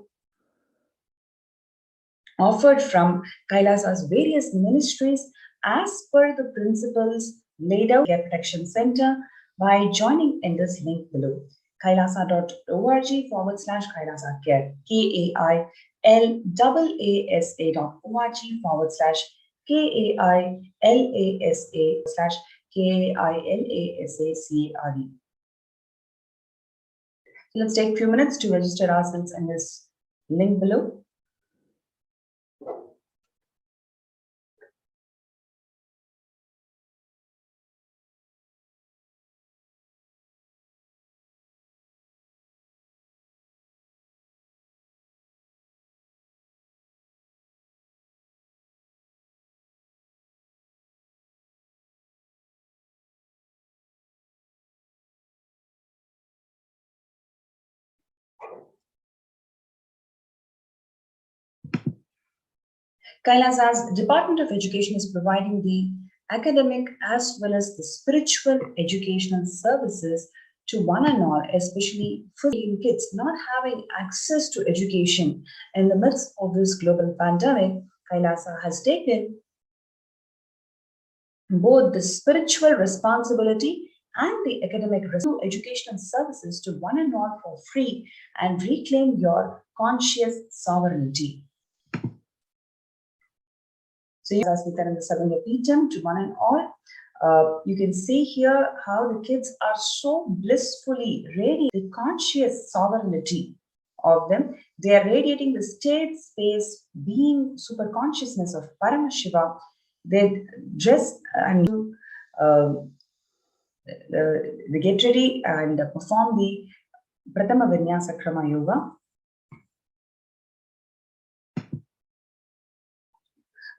offered from Kailasa's various ministries as per the principles laid out in the Care Protection Center by joining in this link below. kailasa.org/Kailasa Care, KAILAASA.org/KAILASA/KAILASACARE. Let's take a few minutes to register ourselves in this link below. Kailasa's Department of Education is providing the academic as well as the spiritual educational services to one and all, especially for kids not having access to education in the midst of this global pandemic. Kailasa has taken both the spiritual responsibility and the academic educational services to one and all for free and reclaim your conscious sovereignty. So, as Nithyananda Paramashivam to one and all, you can see here how the kids are so blissfully radiating the conscious sovereignty of them. They are radiating the state, space, being, super consciousness of Paramashiva. They dress and they get ready and perform the Pratama Vinyasa Krama Yoga.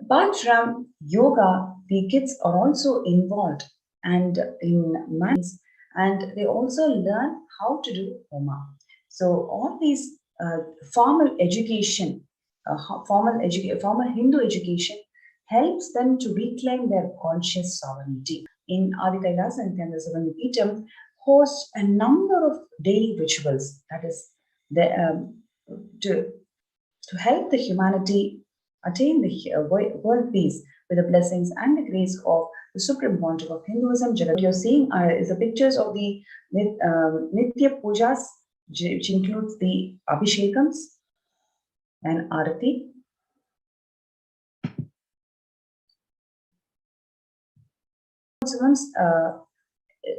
Apart from yoga, the kids are also involved and in minds, and they also learn how to do Homa. So all these formal education, formal Hindu education helps them to reclaim their conscious sovereignty. In Adi Kailasa and Nithyananda Paramashivam hosts a number of daily rituals, that is, to help the humanity attain the world peace with the blessings and the grace of the Supreme Pontiff of Hinduism. What you're seeing is the pictures of the Nitya Pujas, which includes the Abhishekams and Arati.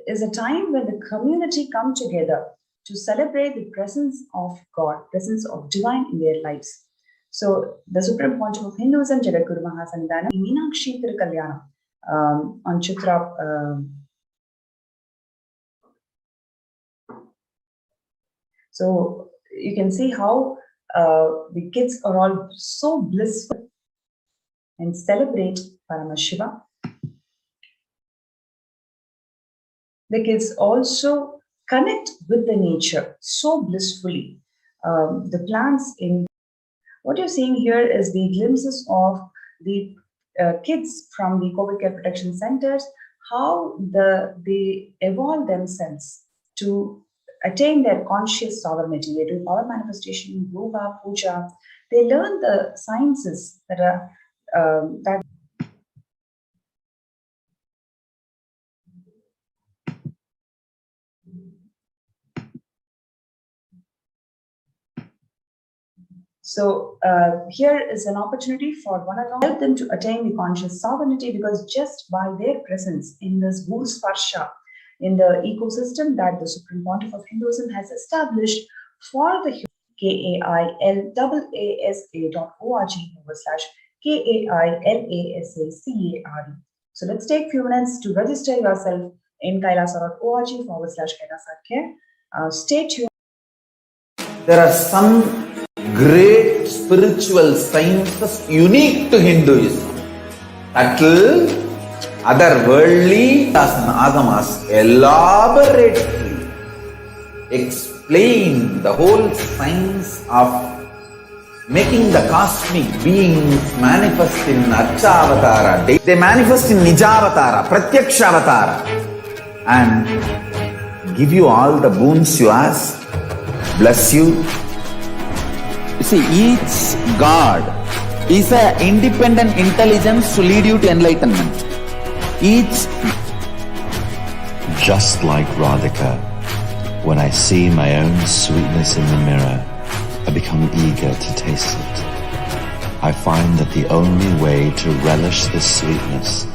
Is a time when the community come together to celebrate the presence of God, presence of divine in their lives. So the Supreme Pontiff of Hinduism, Jagadguru Mahasannidhanam, Meenakshi Thirukalyanam on Chitra. So you can see how the kids are all so blissful and celebrate Paramashiva. The kids also connect with the nature so blissfully. The plants in what you're seeing here is the glimpses of the kids from the COVID care protection centers, how they evolve themselves to attain their conscious sovereignty. They do power manifestation, yoga, puja. They learn the sciences that are So here is an opportunity for one and all help them to attain the conscious sovereignty, because just by their presence in this Bhusparsha, in the ecosystem that the Supreme Pontiff of Hinduism has established for the KAILAASA.org/KAILASACARE. So let's take a few minutes to register yourself in kailasa.org/Kailasa Care. Stay tuned. There are some great spiritual sciences unique to Hinduism. Subtle, otherworldly, and agamas elaborately explain the whole science of making the cosmic beings manifest in Archavatara. They manifest in Nijavatara, Pratyakshavatara, and give you all the boons you ask, bless you. You see, each God is an independent intelligence to lead you to enlightenment. Each. Just like Radhika, when I see my own sweetness in the mirror, I become eager to taste it. I find that the only way to relish this sweetness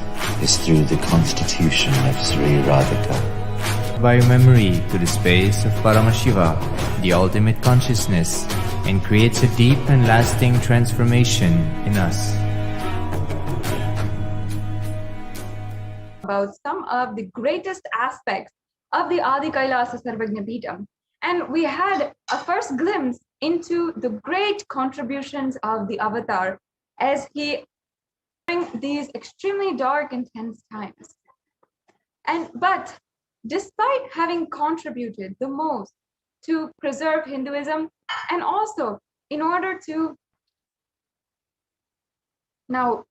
is through the constitution of Sri Radhika. By memory to the space of Paramashiva, the ultimate consciousness, and creates a deep and lasting transformation in us. About some of the greatest aspects of the Adi Kailasa Sarvajna Peetham. And we had a first glimpse into the great contributions of the Avatar as he during these extremely dark and tense times. But despite having contributed the most to preserve Hinduism, and also in order to now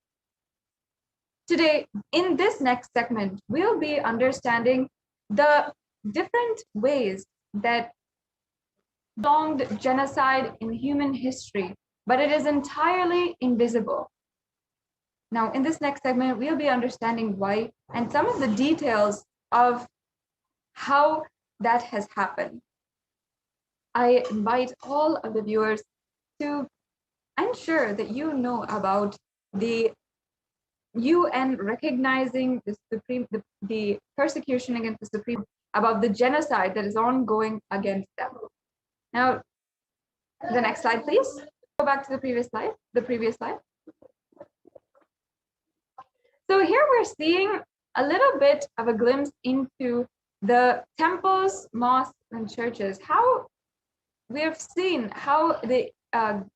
today in this next segment we'll be understanding the different ways that prolonged genocide in human history, but it is entirely invisible. Now, in this next segment, we'll be understanding why and some of the details of how that has happened. I invite all of the viewers to ensure that you know about the UN recognizing the persecution against the Supreme, about the genocide that is ongoing against them. Now, the next slide, please. Go back to the previous slide. So here we're seeing a little bit of a glimpse into the temples, mosques, and churches. How we have seen how the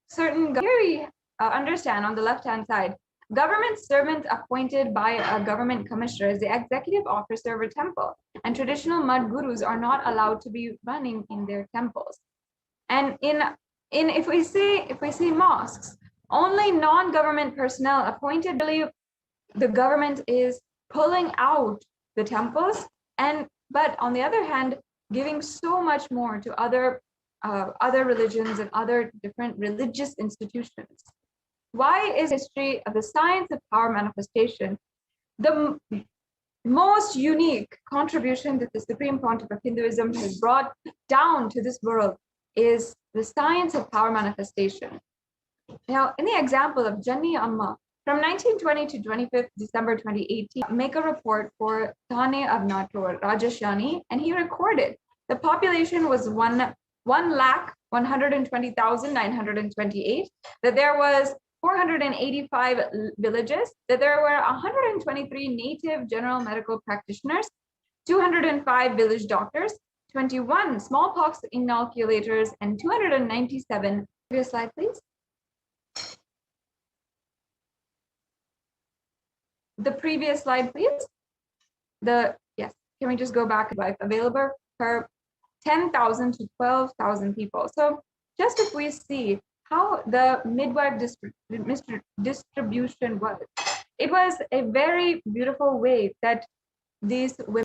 certain here understand on the left-hand side, government servants appointed by a government commissioner is the executive officer of a temple, and traditional mud gurus are not allowed to be running in their temples. And if we see mosques, only non-government personnel appointed. Really, the government is pulling out the temples, but on the other hand, giving so much more to other religions and other different religious institutions. Why is history of the science of power manifestation the most unique contribution that the Supreme Pontiff of Hinduism has brought down to this world? Is the science of power manifestation. Now, in the example of Janni Amma, from 1920 to 25th December 2018, make a report for Thane of Natur, Rajasthani, and he recorded the population was 1,120,928, that there was 485 villages, that there were 123 native general medical practitioners, 205 village doctors, 21 smallpox inoculators, and 297. Previous slide, please. The previous slide, please. Yes, can we just go back? Life available per 10,000 to 12,000 people. So just if we see how the midwife distribution was, it was a very beautiful way that these women.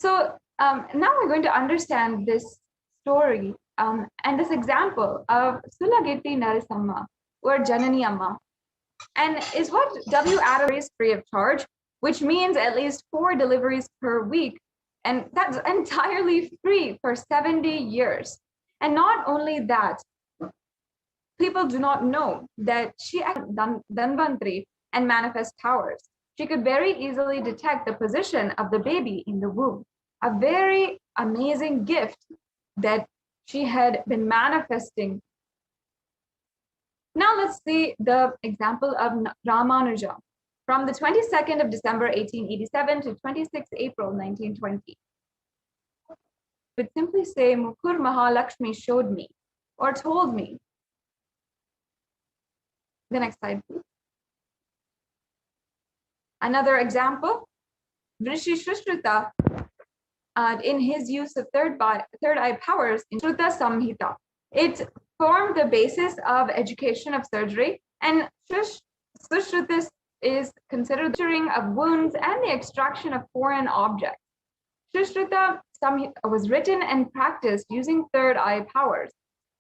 So now we're going to understand this story and this example of Sulagiti Narasamma or Janani Amma, and is what W. Adam is free of charge, which means at least 4 deliveries per week, and that's entirely free for 70 years. And not only that, people do not know that she had Dhanvantri and manifest powers. She could very easily detect the position of the baby in the womb. A very amazing gift that she had been manifesting. Now let's see the example of Ramanuja from the 22nd of December 1887 to 26th April 1920. would simply say, Mukur Mahalakshmi showed me or told me. The next slide, please. Another example, Vrishi Shrishruta, in his use of third eye powers in Shruta Samhita. It formed the basis of education of surgery, and Sushrutis is considered curing of wounds and the extraction of foreign objects. Sushruta Samhita was written and practiced using third eye powers.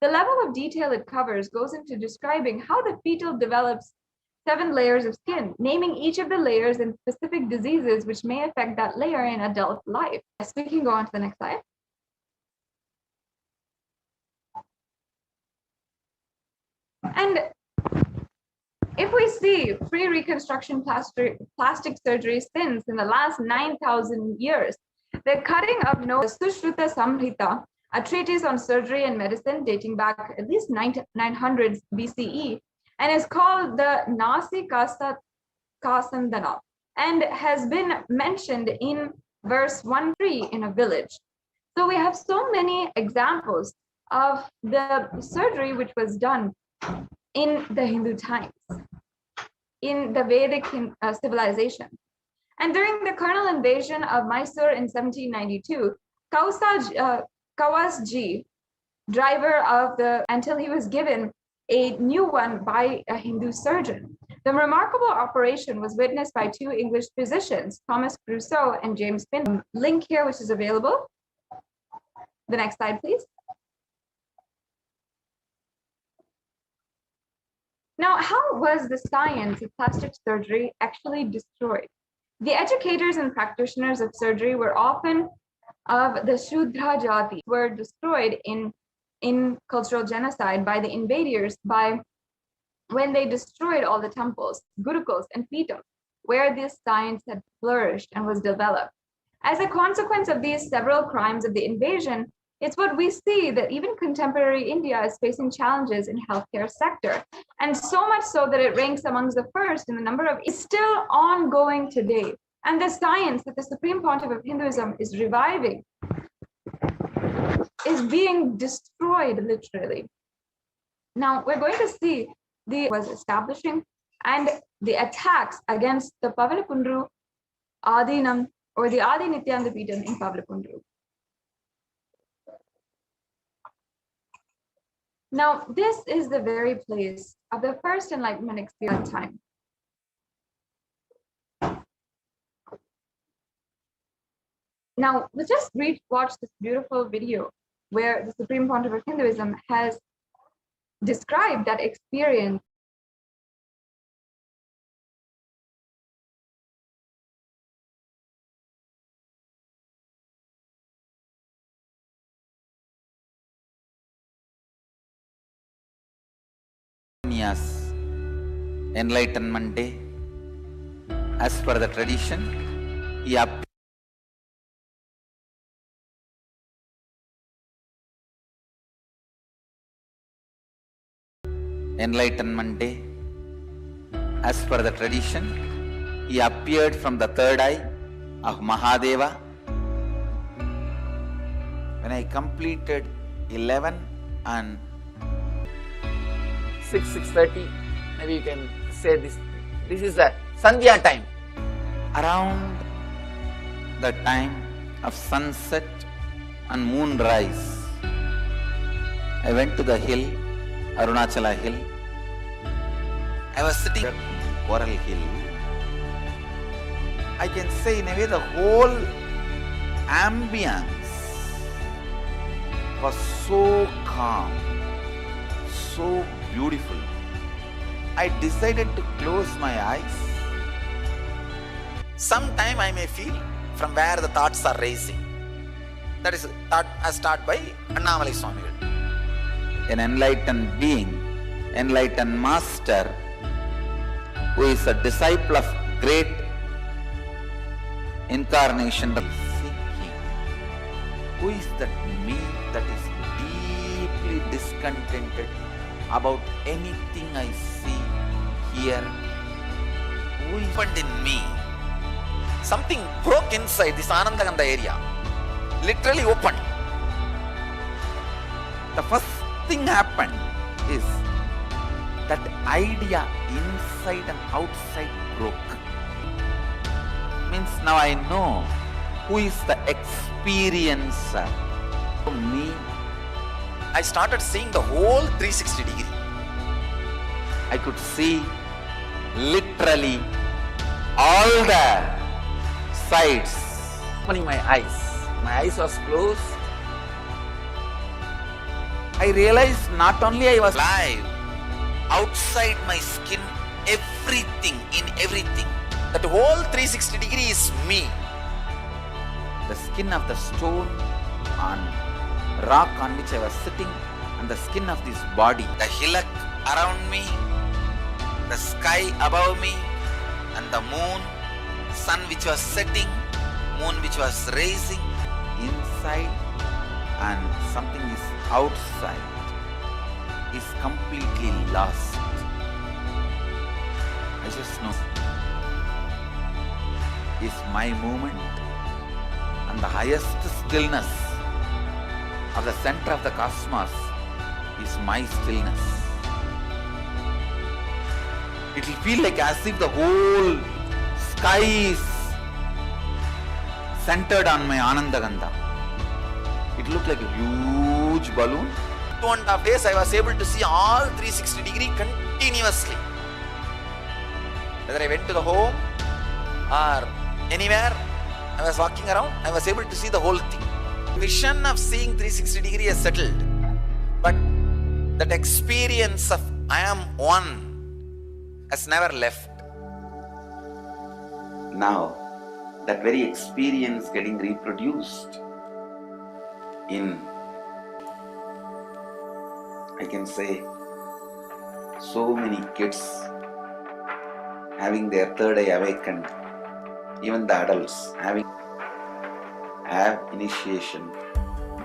The level of detail it covers goes into describing how the fetal develops 7 layers of skin, naming each of the layers and specific diseases which may affect that layer in adult life. Yes, we can go on to the next slide. And if we see pre-reconstruction plastic surgery since in the last 9,000 years, the cutting of nose, Sushruta Samhita, a treatise on surgery and medicine dating back at least 900s BCE, and is called the Nasi Kasandana, and has been mentioned in verse 1-3 in a village. So we have so many examples of the surgery which was done in the Hindu times, in the Vedic civilization. And during the colonial invasion of Mysore in 1792, Kawasji, driver of until he was given a new one by a Hindu surgeon. The remarkable operation was witnessed by 2 English physicians, Thomas Crusoe and James Pin. Link here, which is available. The next slide, please. Now, how was the science of plastic surgery actually destroyed? The educators and practitioners of surgery were often of the Shudra Jati, were destroyed in cultural genocide by the invaders when they destroyed all the temples, gurukuls, and peetams, where this science had flourished and was developed. As a consequence of these several crimes of the invasion, it's what we see that even contemporary India is facing challenges in healthcare sector, and so much so that it ranks amongst the first in the number of is still ongoing today. And the science that the Supreme Pontiff of Hinduism is reviving is being destroyed literally. Now we're going to see was establishing and the attacks against the Pavanapundru Adinam or the Adi Nithyananda Peetham in Pavanapundru. Now this is the very place of the first enlightenment experience time. Now let's just watch this beautiful video where the Supreme Pontiff of Hinduism has described that experience. Enlightenment Day. As per the tradition, he appeared Enlightenment Day. As per the tradition, he appeared from the third eye of Mahadeva. When I completed 11 and 6:30, maybe you can say this is the Sandhya time. Around the time of sunset and moonrise, I went to the hill, Arunachala hill. I was sitting at Coral Hill. I can say in a way the whole ambience was so calm, so beautiful. I decided to close my eyes. Sometime I may feel from where the thoughts are racing. That is thought as taught by Annamalai Swami. An enlightened being, enlightened master, who is a disciple of great incarnation of seeking. Who is that me that is deeply discontented about anything I see, hear? Who opened in me? Something broke inside this Anandaganda area. Literally opened. the first thing happened is that idea inside and outside broke. Means now I know who is the experiencer. For me, I started seeing the whole 360 degree. I could see literally all the sides. Opening my eyes was closed. I realized not only I was alive, outside my skin, everything, in everything. That whole 360 degree is me. The skin of the stone on rock on which I was sitting, and the skin of this body, the hillock around me, the sky above me, and the moon, sun which was setting, moon which was rising, inside and something is outside, is completely lost. I just know is my movement, and the highest stillness of the center of the cosmos is my stillness. It will feel like as if the whole sky is centered on my Anandagandha. It looked like a huge balloon. 2.5 days I was able to see all 360 degree continuously. Whether I went to the home or anywhere I was walking around, I was able to see the whole thing. Vision of seeing 360 degree is settled, but that experience of I am one has never left. Now, that very experience getting reproduced in, I can say, so many kids having their third eye awakened, even the adults have initiation.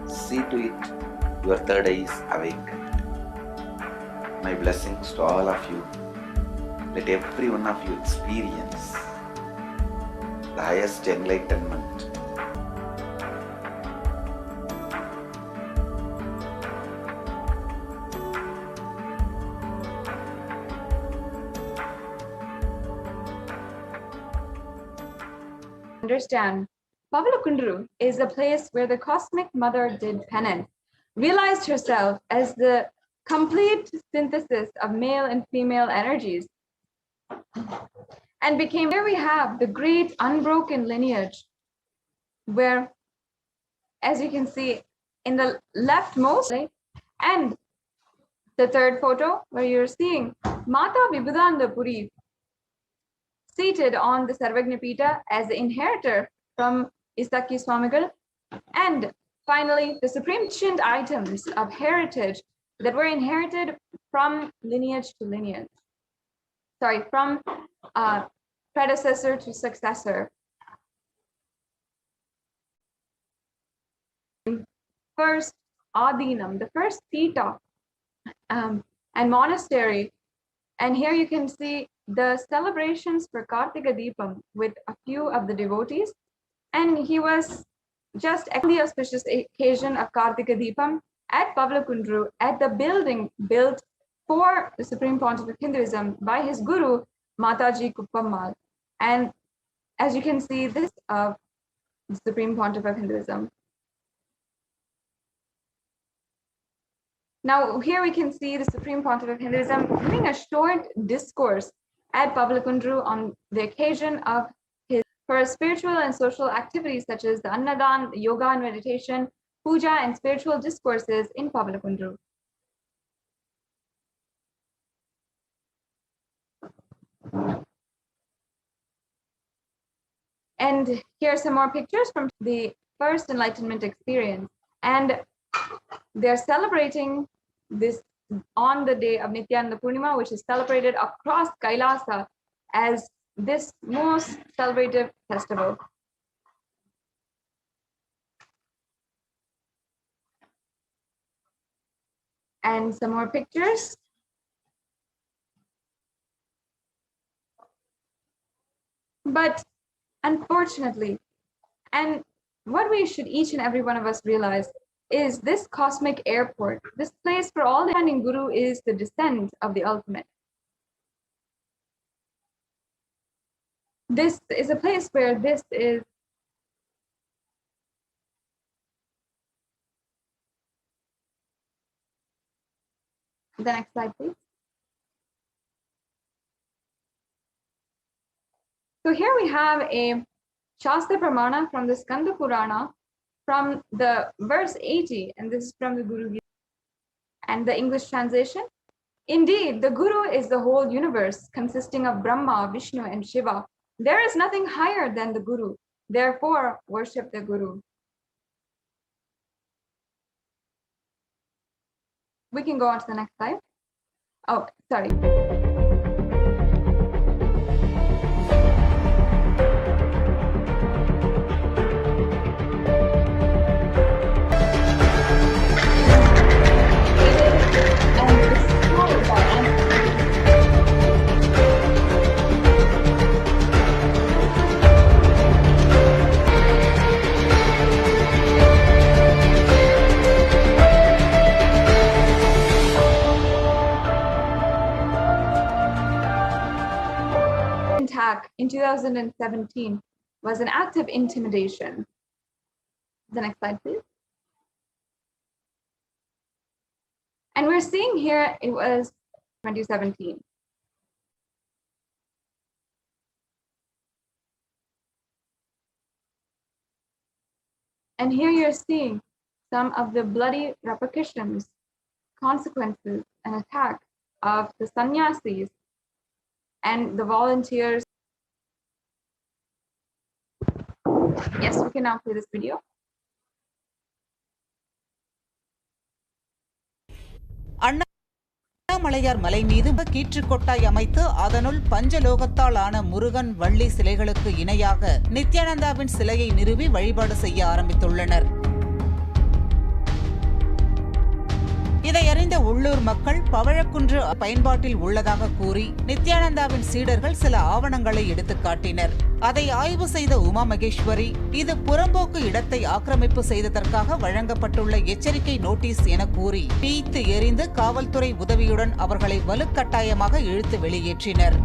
See to it your third eye is awakened. My blessings to all of you. Let every one of you experience the highest enlightenment. Understand, Pavalakundru is a place where the cosmic mother did penance, realized herself as the complete synthesis of male and female energies, and became, here we have the great unbroken lineage, where, as you can see in the leftmost, and the third photo where you're seeing Mata Vibhudananda Puri seated on the Sarvagnapita as the inheritor from Isaki Swamigal, and finally the supreme ancient items of heritage that were inherited from lineage to lineage. Sorry, from predecessor to successor. First Adinam, the first Pita and monastery. And here you can see the celebrations for Kartika Deepam with a few of the devotees. And he was just at the auspicious occasion of Kartika Deepam at Pavalakundru, at the building built for the Supreme Pontiff of Hinduism by his guru, Mataji Kuppammal. And as you can see, this of the Supreme Pontiff of Hinduism. Now, here we can see the Supreme Pontiff of Hinduism giving a short discourse at Pavalakundru on the occasion of his for spiritual and social activities such as the Annadan, yoga and meditation, puja and spiritual discourses in Pavalakundru. And here are some more pictures from the first enlightenment experience. And they're celebrating this on the day of Nithyananda Purnima, which is celebrated across Kailasa as this most celebrated festival. And some more pictures. But unfortunately, and what we should each and every one of us realize is this cosmic airport. This place for all the standing Guru is the descent of the ultimate. This is a place where this is the next slide, please. So here we have a Shastra Pramana from the Skanda Purana from the verse 80, and this is from the Guru Gita. And the English translation: indeed, the Guru is the whole universe consisting of Brahma, Vishnu, and Shiva. There is nothing higher than the Guru. Therefore, worship the Guru. We can go on to the next slide. Oh, sorry. Attack in 2017 was an act of intimidation. The next slide, please. And we're seeing here it was 2017. And here you're seeing some of the bloody repercussions, consequences, and attack of the sannyasis and the volunteers. Yes, we can now play this video. Annamalaiyar மலை மீது கீற்றுக் கொட்டாய் அமைத்து அதனுள் பஞ்சலோகத்தால் ஆன முருகன் வள்ளி சிலைகளுக்கு இணையாக நித்யானந்தாவின் சிலையை நிறுவி வழிபாடு செய்ய ஆரம்பித்துள்ளனர். இதை அறிந்த உள்ளூர் மக்கள் பவழக்குன்று பயன்பாட்டில் உள்ளதாக கூறி நித்யானந்தாவின் சீடர்கள் சில ஆவணங்களை எடுத்துக் காட்டினர். அதை ஆய்வு செய்த உமா மகேஸ்வரி, இது புறம்போக்கு இடத்தை ஆக்கிரமிப்பு செய்ததற்காக வழங்கப்பட்டுள்ள எச்சரிக்கை நோட்டீஸ் என கூறி தீய்த்து எறிந்து காவல்துறை உதவியுடன் அவர்களை வலுக்கட்டாயமாக இழுத்து வெளியேற்றினர்.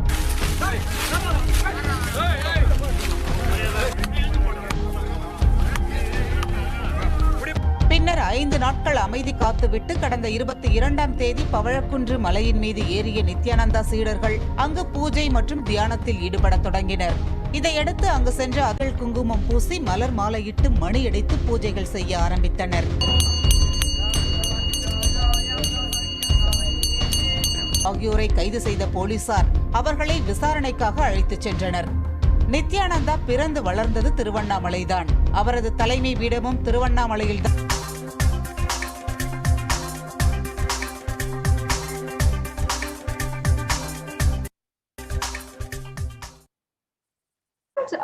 பின்னர் 5 நாட்கள் அமைதி காத்துவிட்டு கடந்த 22ஆம் தேதி பவழக்குன்று மலையின் மீது ஏறிய நித்யானந்தா சீடர்கள் அங்கு பூஜை மற்றும் தியானத்தில் ஈடுபடத் தொடங்கினர். இதையடுத்து அங்கு சென்ற அகல் குங்குமம் பூசி மலர் மாலையிட்டு மணியடித்து பூஜைகள் செய்ய ஆரம்பித்தனர். ஆகியோரை கைது செய்த போலீசார் அவர்களை விசாரணைக்காக அழைத்துச் சென்றனர். நித்யானந்தா பிறந்து வளர்ந்தது திருவண்ணாமலைதான். அவரது தலைமை பீடமும் திருவண்ணாமலையில்தான்.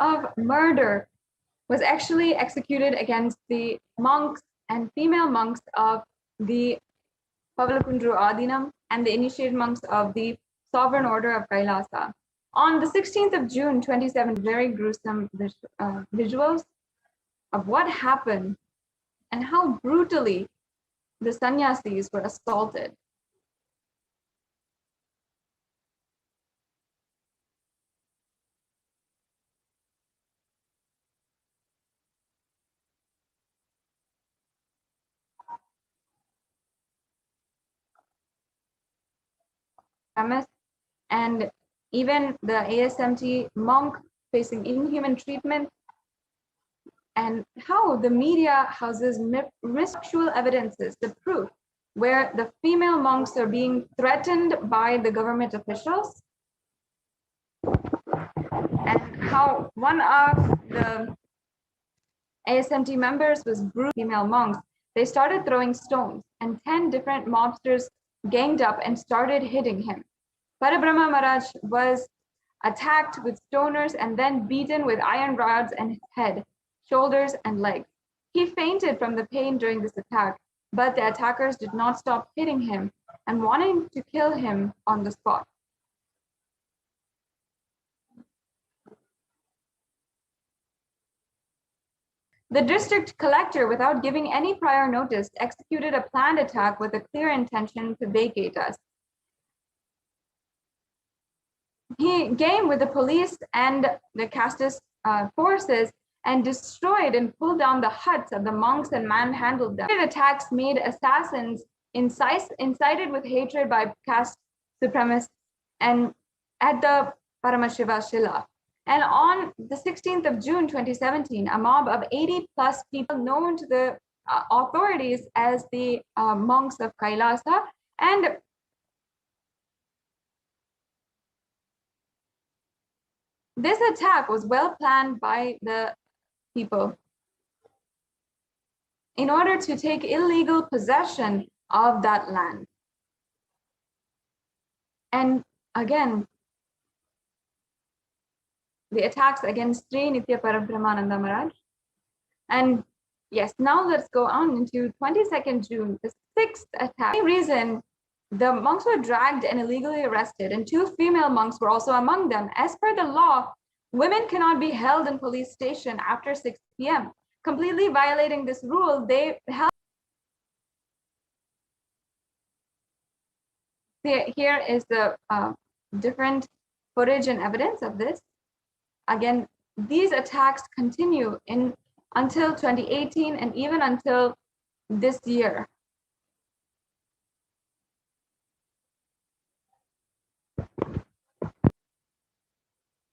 Of murder was actually executed against the monks and female monks of the Pavlakundru Adinam and the initiated monks of the Sovereign Order of Kailasa. On the 16th of June 27, very gruesome visuals of what happened and how brutally the sannyasis were assaulted. And even the ASMT monk facing inhuman treatment, and how the media houses misfactual evidences, the proof, where the female monks are being threatened by the government officials, and how one of the ASMT members was brutal female monks. They started throwing stones, and 10 different mobsters ganged up and started hitting him. Parabrahma Maharaj was attacked with stoners and then beaten with iron rods on his head, shoulders, and legs. He fainted from the pain during this attack, but the attackers did not stop hitting him and wanting to kill him on the spot. The district collector, without giving any prior notice, executed a planned attack with a clear intention to vacate us. He came with the police and the casteist forces and destroyed and pulled down the huts of the monks and manhandled them. Attacks made assassins incited with hatred by caste supremacists and at the Paramashiva Shila. And on the 16th of June 2017, a mob of 80 plus people known to the authorities as the monks of Kailasa and this attack was well planned by the people in order to take illegal possession of that land. And again, the attacks against Sri Nithya Parabrahmananda Maharaj. And yes, now let's go on into 22nd June, the 6th attack. For the same reason, the monks were dragged and illegally arrested, and 2 female monks were also among them. As per the law, women cannot be held in police station after 6 p.m. Completely violating this rule, they held. Here is the different footage and evidence of this. Again, these attacks continue until 2018 and even until this year.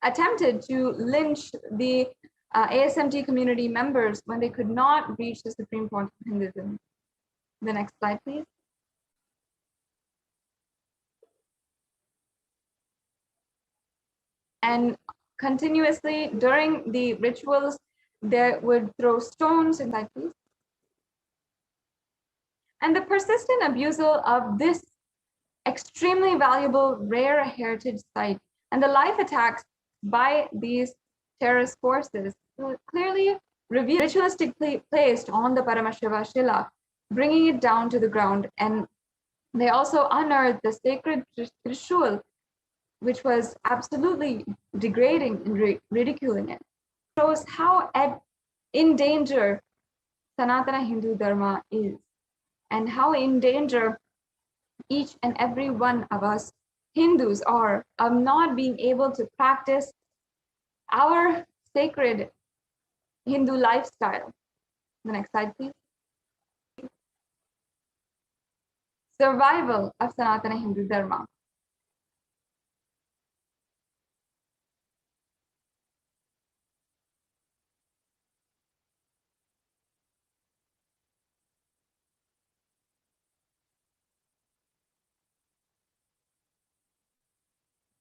Attempted to lynch the ASMT community members when they could not reach the Supreme Court of Hinduism. The next slide, please. And continuously during the rituals, they would throw stones in that piece. And the persistent abusal of this extremely valuable, rare heritage site and the life attacks by these terrorist forces clearly reveal ritualistically placed on the Paramashiva Shila, bringing it down to the ground. And they also unearthed the sacred Trishul, which was absolutely degrading and ridiculing it. Shows how in danger Sanatana Hindu Dharma is, and how in danger each and every one of us Hindus are of not being able to practice our sacred Hindu lifestyle. The next slide, please. Survival of Sanatana Hindu Dharma.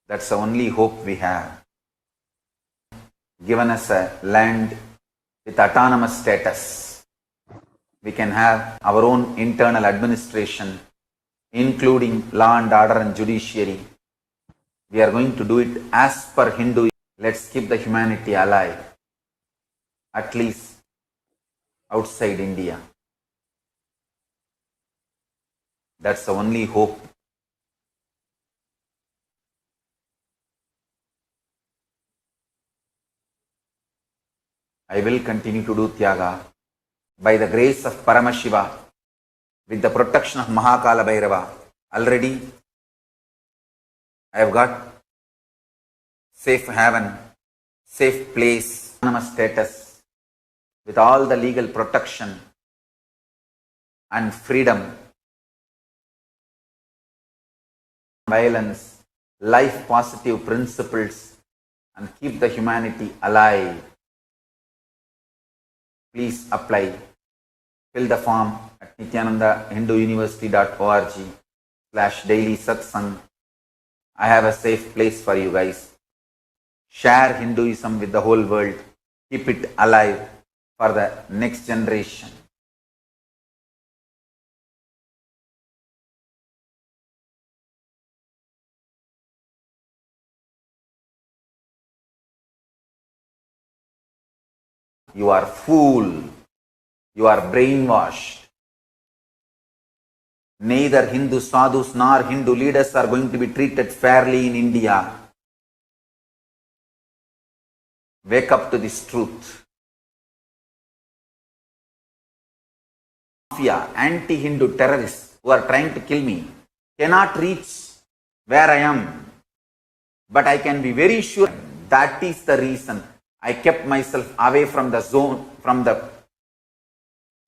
That's the only hope we have. Given us a land with autonomous status, we can have our own internal administration, including law and order and judiciary. We are going to do it as per Hindu. Let's keep the humanity alive, at least outside India. That's the only hope. I will continue to do Tyaga by the grace of Paramashiva with the protection of Mahakala Bhairava. Already I have got safe haven, safe place, autonomous status with all the legal protection and freedom, violence, life positive principles, and keep the humanity alive. Please apply. Fill the form at nithyanandahinduuniversity.org/daily satsang. I have a safe place for you guys. Share Hinduism with the whole world. Keep it alive for the next generation. You are fool. You are brainwashed. Neither Hindu sadhus nor Hindu leaders are going to be treated fairly in India. Wake up to this truth. anti-Hindu terrorists who are trying to kill me cannot reach where I am. But I can be very sure that is the reason I kept myself away from the zone, from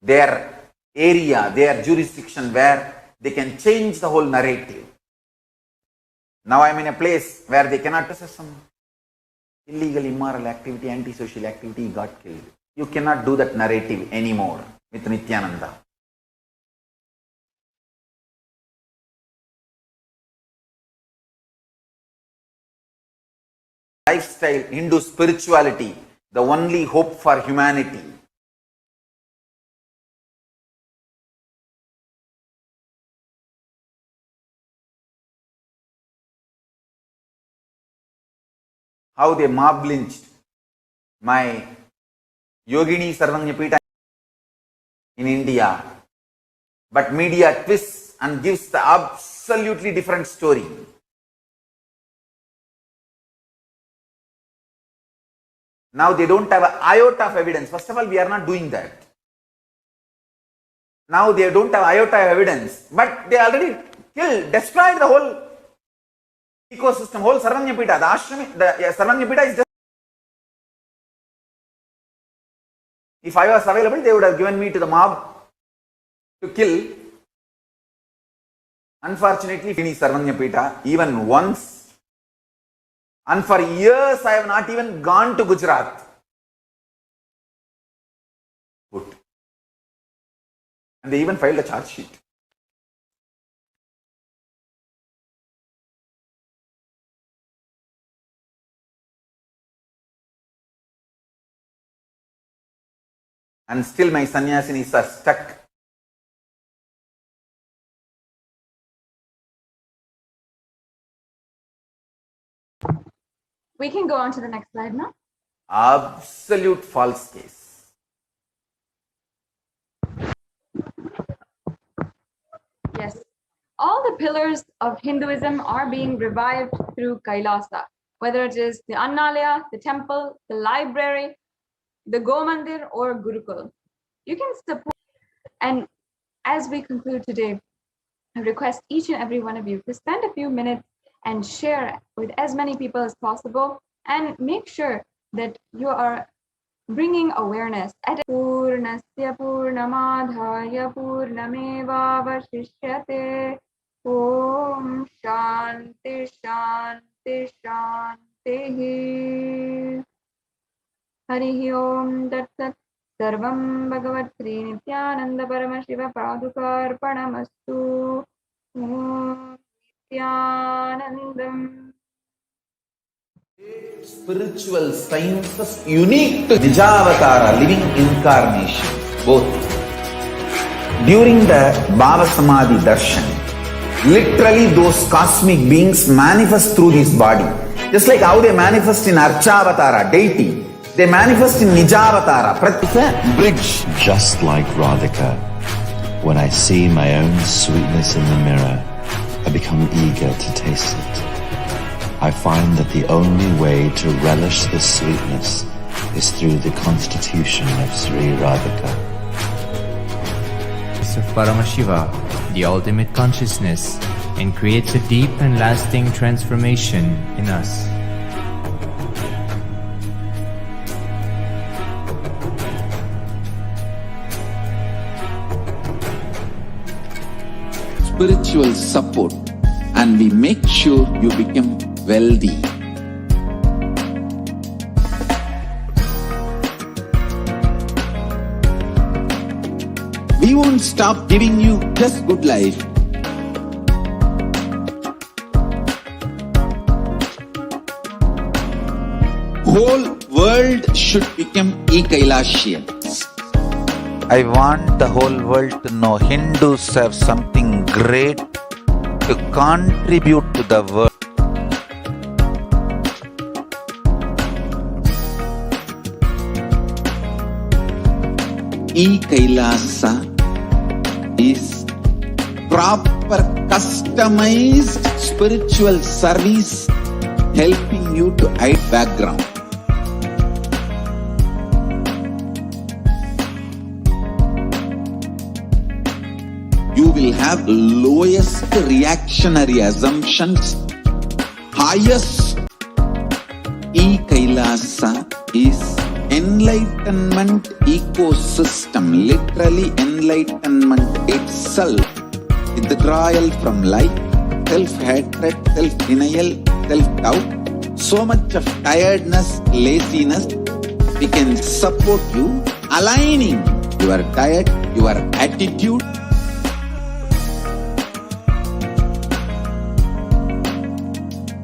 their area, their jurisdiction where they can change the whole narrative. Now I am in a place where they cannot assess some illegal, immoral activity, antisocial activity, got killed. You cannot do that narrative anymore with Nithyananda. Lifestyle, Hindu spirituality, the only hope for humanity. How they mob lynched my Yogini Sarvanyapita in India. But media twists and gives the absolutely different story. Now they don't have an iota of evidence. First of all, we are not doing that. Now they don't have iota of evidence, but they already killed, destroyed the whole ecosystem, whole Sarvanyapita. The ashram, the Sarvanyapita is just. If I was available, they would have given me to the mob to kill. Unfortunately, finish Sarvanyapita even once. And for years, I have not even gone to Gujarat. And they even filed a charge sheet. And still my sannyasinis are stuck. We can go on to the next slide now. Absolute false case. Yes. All the pillars of Hinduism are being revived through Kailasa, whether it is the Annalaya, the temple, the library, the Gomandir, or Gurukul. You can support. And as we conclude today, I request each and every one of you to spend a few minutes and share with as many people as possible, and make sure that you are bringing awareness. Purnasya Purnamadhaya Purnamevavashishyate. Om Shanti Shanti Shanti. Harihi Om Tat Sat. Sarvam Bhagavat Sri Nithyananda Paramashiva Padukarpanamastu. Om Nithyanandam. Spiritual sciences unique to Nijavatara, living incarnation, both. During the Bhava Samadhi Darshan, literally those cosmic beings manifest through this body. Just like how they manifest in Archavatara, deity, they manifest in Nijavatara, Pratika, bridge. Just like Radhika, when I see my own sweetness in the mirror, I become eager to taste it. I find that the only way to relish the sweetness is through the constitution of Sri Radhika. Of Paramashiva, the ultimate consciousness, and creates a deep and lasting transformation in us. Spiritual support, and we make sure you become wealthy. We won't stop giving you just good life. Whole world should become e-Kailashians. I want the whole world to know Hindus have something great to contribute to the world. E-Kailasa is proper customized spiritual service helping you to hide background. will have lowest reactionary assumptions, highest. E-Kailasa is enlightenment ecosystem, literally enlightenment itself. Withdrawal from life, self-hatred, self-denial, self-doubt, so much of tiredness, laziness. We can support you, aligning your diet, your attitude.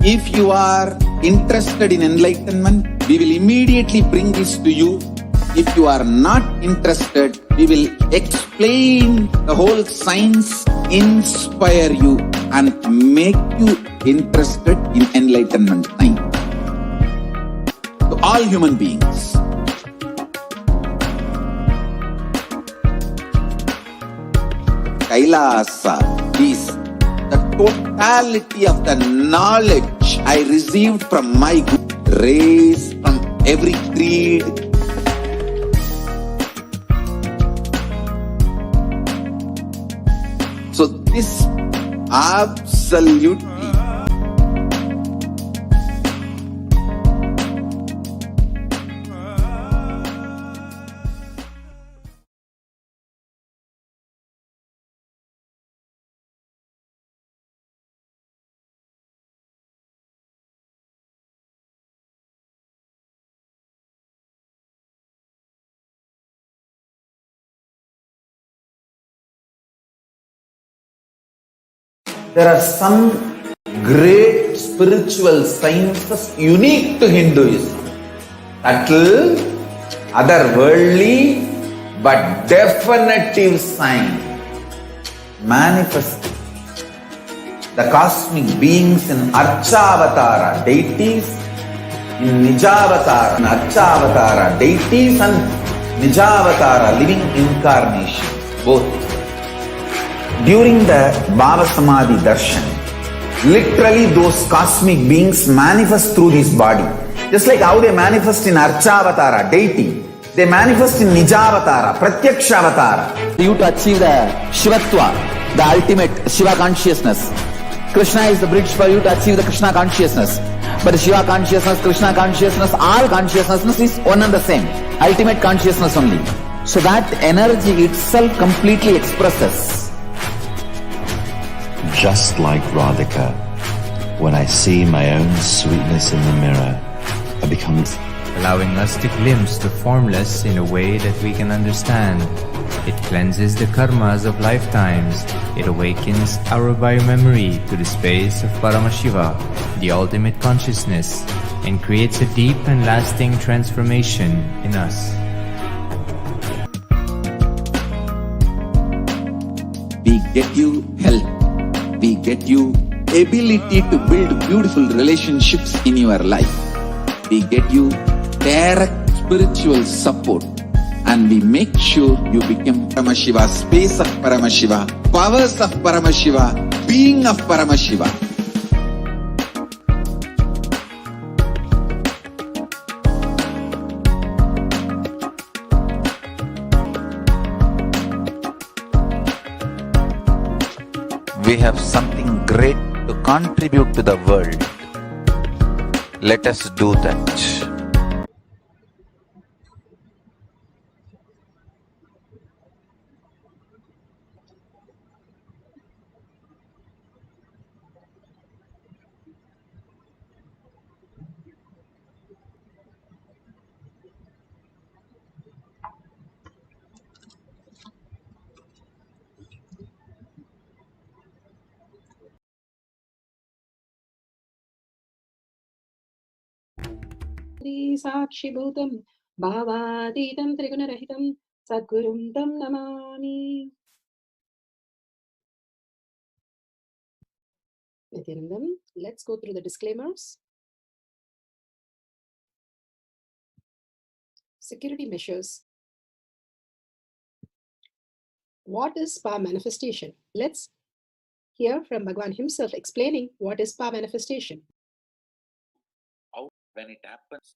If you are interested in enlightenment, we will immediately bring this to you. If you are not interested, we will explain the whole science, inspire you and make you interested in enlightenment time. To all human beings. Kailasa is the totality of the knowledge I received from my race, from every creed. So this absolutely there are some great spiritual sciences unique to Hinduism. Subtle, otherworldly, but definitive sign. Manifesting the cosmic beings in Archavatara deities, in Nijavatara, in Archavatara deities and Nijavatara living incarnations, both. During the Bhava Samadhi Darshan, literally those cosmic beings manifest through this body. Just like how they manifest in Archavatara, deity, they manifest in Nijavatara, Pratyakshavatara. You to achieve the Shivatva, the ultimate Shiva consciousness. Krishna is the bridge for you to achieve the Krishna consciousness. But Shiva consciousness, Krishna consciousness, all consciousness is one and the same. Ultimate consciousness only. So that energy itself completely expresses. Just like Radhika, when I see my own sweetness in the mirror, I become... allowing us to glimpse the formless in a way that we can understand. It cleanses the karmas of lifetimes. It awakens our biomemory to the space of Paramashiva, the ultimate consciousness, and creates a deep and lasting transformation in us. We get you health. We get you ability to build beautiful relationships in your life. We get you direct spiritual support, and we make sure you become Paramashiva, space of Paramashiva, powers of Paramashiva, being of Paramashiva. We have something great to contribute to the world. Let us do that. साक्षिभूतं भावातीतं त्रिगुणरहितं सद्गुरुं तं Namami. Nithyanandam, let's go through the disclaimers. Security measures. What is power manifestation? Let's hear from Bhagwan himself explaining what is power manifestation. When it happens